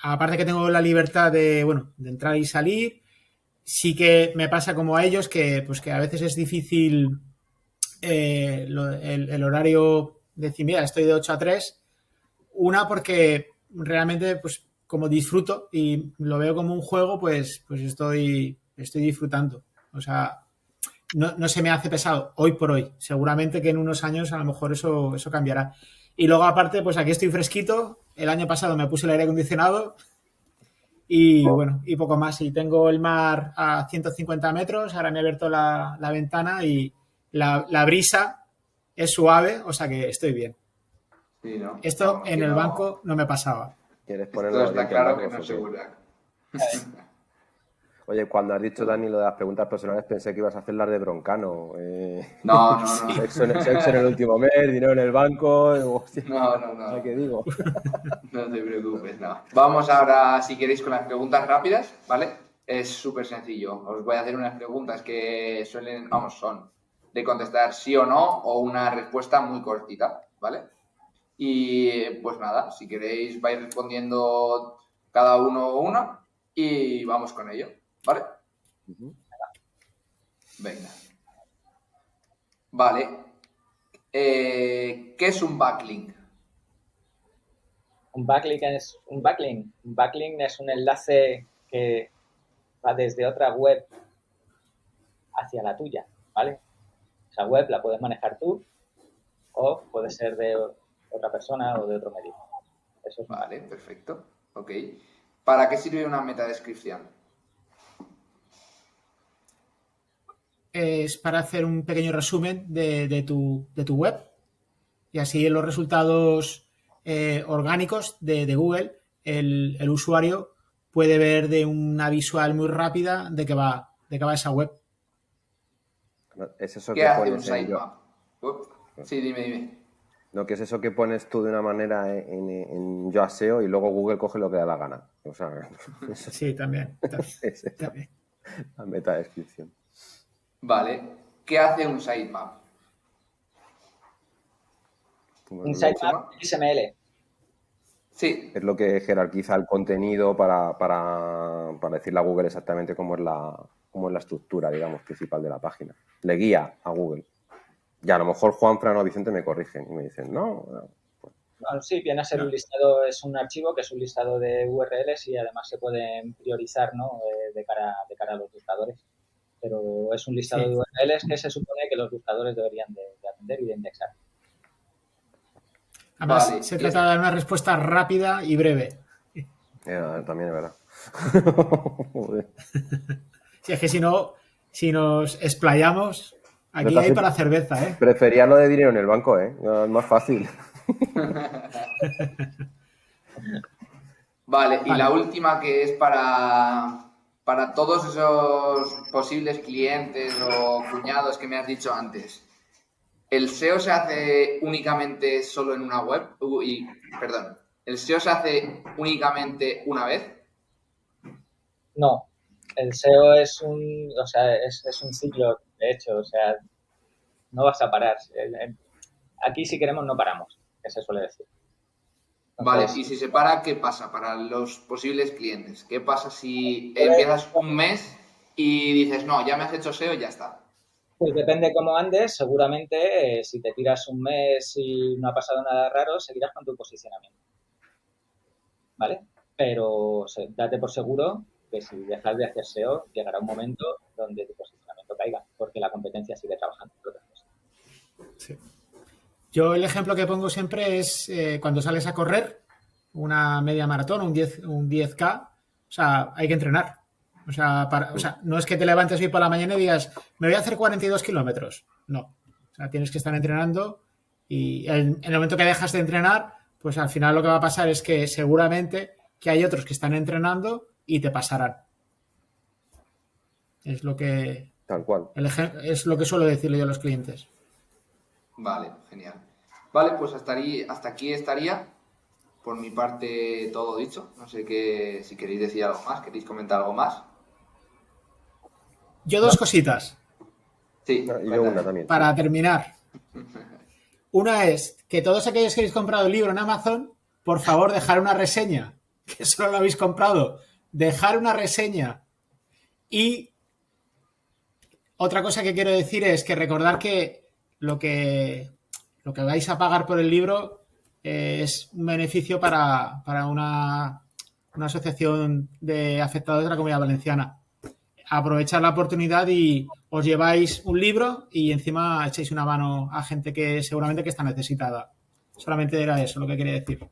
S4: aparte que tengo la libertad de, bueno, de entrar y salir, sí que me pasa como a ellos que, pues que a veces es difícil el horario de decir, mira, estoy de 8 a 3. Una, porque realmente, pues como disfruto y lo veo como un juego, pues estoy disfrutando. O sea, no se me hace pesado hoy por hoy. Seguramente que en unos años a lo mejor eso cambiará. Y luego, aparte, pues aquí estoy fresquito. El año pasado me puse el aire acondicionado y bueno, y poco más. Y tengo el mar a 150 metros. Ahora me he abierto la ventana y la brisa es suave, o sea que estoy bien.
S2: Sí, ¿no?
S4: Esto
S2: Vamos,
S4: en el
S2: no...
S4: banco no me pasaba.
S1: ¿Quieres ponerlo?
S2: Esto está claro que no es seguro.
S1: Oye, cuando has dicho, Dani, lo de las preguntas personales, pensé que ibas a hacer las de Broncano.
S2: No.
S1: Sexo en el último mes, dinero en el banco. Hostia,
S2: no.
S1: ¿Qué digo?
S2: No te preocupes, no. Vamos ahora, si queréis, con las preguntas rápidas, ¿vale? Es súper sencillo. Os voy a hacer unas preguntas que son de contestar sí o no o una respuesta muy cortita, ¿vale? Y pues nada, si queréis vais respondiendo cada uno una y vamos con ello, ¿vale? Venga. Vale. ¿Qué es un backlink?
S3: Un backlink es un enlace que va desde otra web hacia la tuya, ¿vale? Esa web la puedes manejar tú o puede ser de otra persona o de otro medio. Eso es
S2: vale, perfecto. Ok. ¿Para qué sirve una metadescripción?
S4: Es para hacer un pequeño resumen de tu web y así en los resultados orgánicos de Google el usuario puede ver de una visual muy rápida de qué va esa web.
S1: ¿Es eso
S2: ¿Qué
S1: que
S2: hace
S1: pones
S2: un sitemap? Sí, dime.
S1: No, que es eso que pones tú de una manera en Yoast SEO y luego Google coge lo que da la gana. O sea, eso,
S4: sí, también.
S1: también. La metadescripción.
S2: Vale. ¿Qué hace un sitemap?
S3: Un sitemap XML.
S2: Sí.
S1: Es lo que jerarquiza el contenido para decirle a Google exactamente cómo es la estructura, digamos, principal de la página. Le guía a Google. Y a lo mejor Juan, Fran o Vicente me corrigen y me dicen, no.
S3: Pues, bueno, sí, viene a ser un listado, es un archivo que es un listado de URLs y además se pueden priorizar, ¿no? De cara a los buscadores. Pero es un listado de URLs que se supone que los buscadores deberían de atender y de indexar.
S4: Además, se trata de dar una respuesta rápida y breve.
S1: También es verdad. Joder.
S4: Si es que si no, si nos explayamos, aquí hay para cerveza, ¿eh?
S1: Prefería lo de dinero en el banco, ¿eh? Es más fácil.
S2: Vale, y la
S4: Vale.
S2: última que es para todos esos posibles clientes o cuñados que me has dicho antes. ¿El SEO se hace únicamente solo en una web? Perdón, ¿el SEO se hace únicamente una vez?
S3: No, el SEO es es un ciclo, de hecho, o sea, no vas a parar. Aquí si queremos no paramos, que se suele decir.
S2: Vale,
S3: Entonces,
S2: y si se para, ¿qué pasa para los posibles clientes? ¿Qué pasa si empiezas un mes y dices, no, ya me has hecho SEO y ya está?
S3: pues depende cómo andes, seguramente si te tiras un mes y no ha pasado nada raro, seguirás con tu posicionamiento. ¿Vale? Pero date por seguro que si dejas de hacer SEO, llegará un momento donde tu posicionamiento caiga, porque la competencia sigue trabajando por otras cosas.
S4: Sí. Yo el ejemplo que pongo siempre es cuando sales a correr una media maratón, un 10K, o sea, hay que entrenar. O sea, no es que te levantes hoy por la mañana y digas, me voy a hacer 42 kilómetros. No. O sea, tienes que estar entrenando y en el momento que dejas de entrenar, pues al final lo que va a pasar es que seguramente que hay otros que están entrenando y te pasarán. Es lo que,
S1: Tal cual.
S4: es lo que suelo decirle yo a los clientes.
S2: Vale, genial. Vale, pues hasta aquí estaría. Por mi parte, todo dicho. No sé si queréis decir algo más, queréis comentar algo más.
S4: Yo dos cositas
S2: Sí,
S1: Y yo una
S2: cuéntame.
S1: también.
S4: para terminar. Una es que todos aquellos que habéis comprado el libro en Amazon, por favor, dejar una reseña, que solo lo habéis comprado. Dejar una reseña. Y otra cosa que quiero decir es que recordar que lo que, lo que vais a pagar por el libro es un beneficio para una asociación de afectados de la Comunidad Valenciana. Aprovechar la oportunidad y os lleváis un libro y encima echáis una mano a gente que seguramente que está necesitada. Solamente era eso lo que quería decir.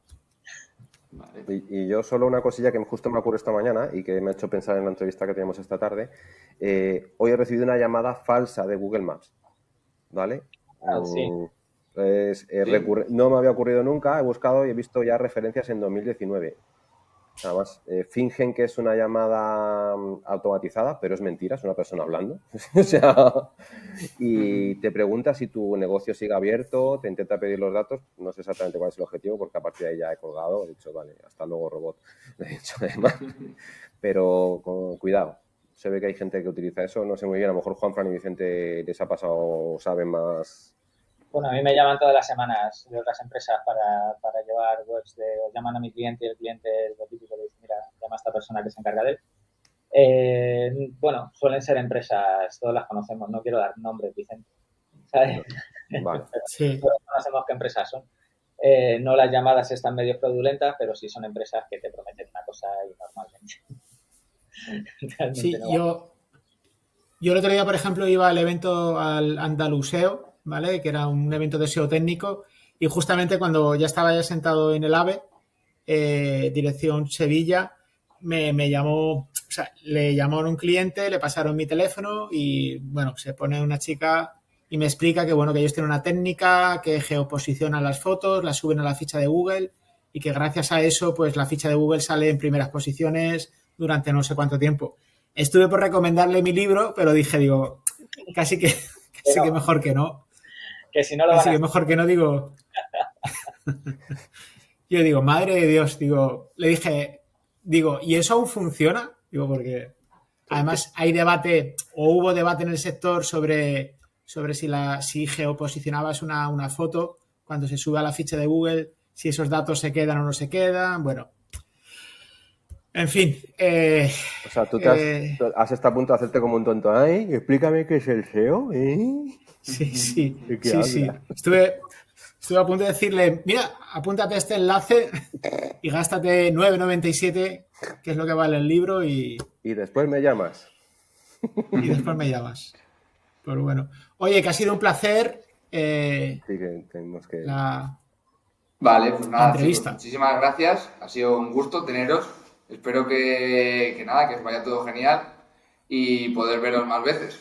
S2: Vale.
S1: Y yo solo una cosilla que justo me ocurre esta mañana y que me ha hecho pensar en la entrevista que tenemos esta tarde. Hoy he recibido una llamada falsa de Google Maps, ¿vale?
S3: Sí.
S1: No me había ocurrido nunca, he buscado y he visto ya referencias en 2019. Además, fingen que es una llamada automatizada, pero es mentira, es una persona hablando. O sea, y te pregunta si tu negocio sigue abierto, te intenta pedir los datos, no sé exactamente cuál es el objetivo, porque a partir de ahí ya he colgado, he dicho, vale, hasta luego, robot. Le he dicho además, pero con cuidado. Se ve que hay gente que utiliza eso, no sé muy bien, a lo mejor Juanfran y Vicente les ha pasado, saben más.
S3: Bueno, a mí me llaman todas las semanas de otras empresas para llevar webs o llaman a mi cliente y el cliente lo típico le dice, mira, llama a esta persona que se encarga de él. Bueno, suelen ser empresas, todas las conocemos, no quiero dar nombres, Vicente, ¿sabes?
S1: Vale.
S4: Sí.
S3: Todos conocemos qué empresas son. No las llamadas están medio fraudulentas, pero sí son empresas que te prometen una cosa y normalmente.
S4: Sí,
S3: no.
S4: yo el otro día, por ejemplo, iba al evento al Andaluseo, ¿vale? Que era un evento de SEO técnico, y justamente cuando ya estaba ya sentado en el AVE, dirección Sevilla, me llamó, o sea, le llamaron un cliente, le pasaron mi teléfono y, bueno, se pone una chica y me explica que, bueno, que ellos tienen una técnica que geoposicionan las fotos, las suben a la ficha de Google y que gracias a eso, pues la ficha de Google sale en primeras posiciones durante no sé cuánto tiempo. Estuve por recomendarle mi libro, pero dije, digo, casi que mejor que no.
S3: Que si no lo
S4: Casi
S3: van a
S4: que mejor que no, digo. Yo digo, madre de Dios, digo, le dije, digo, ¿y eso aún funciona? Digo, porque además hay debate, o hubo debate en el sector sobre si geoposicionabas una foto cuando se sube a la ficha de Google, si esos datos se quedan o no se quedan. Bueno, en fin.
S1: O sea, tú has estado a punto de hacerte como un tonto. Ay, explícame qué es el SEO, ¿eh?
S4: Sí.
S1: ¿De qué hablas?
S4: Estuve a punto de decirle, mira, apúntate a este enlace y gástate 9,97, que es lo que vale el libro, y
S1: Y después me llamas.
S4: después me llamas. Pero bueno. Oye, que ha sido un placer
S1: Sí, que tenemos que.
S2: Vale, pues
S4: la
S2: nada, chicos,
S4: entrevista.
S2: muchísimas gracias. Ha sido un gusto teneros. Espero que nada, que os vaya todo genial y poder veros más veces.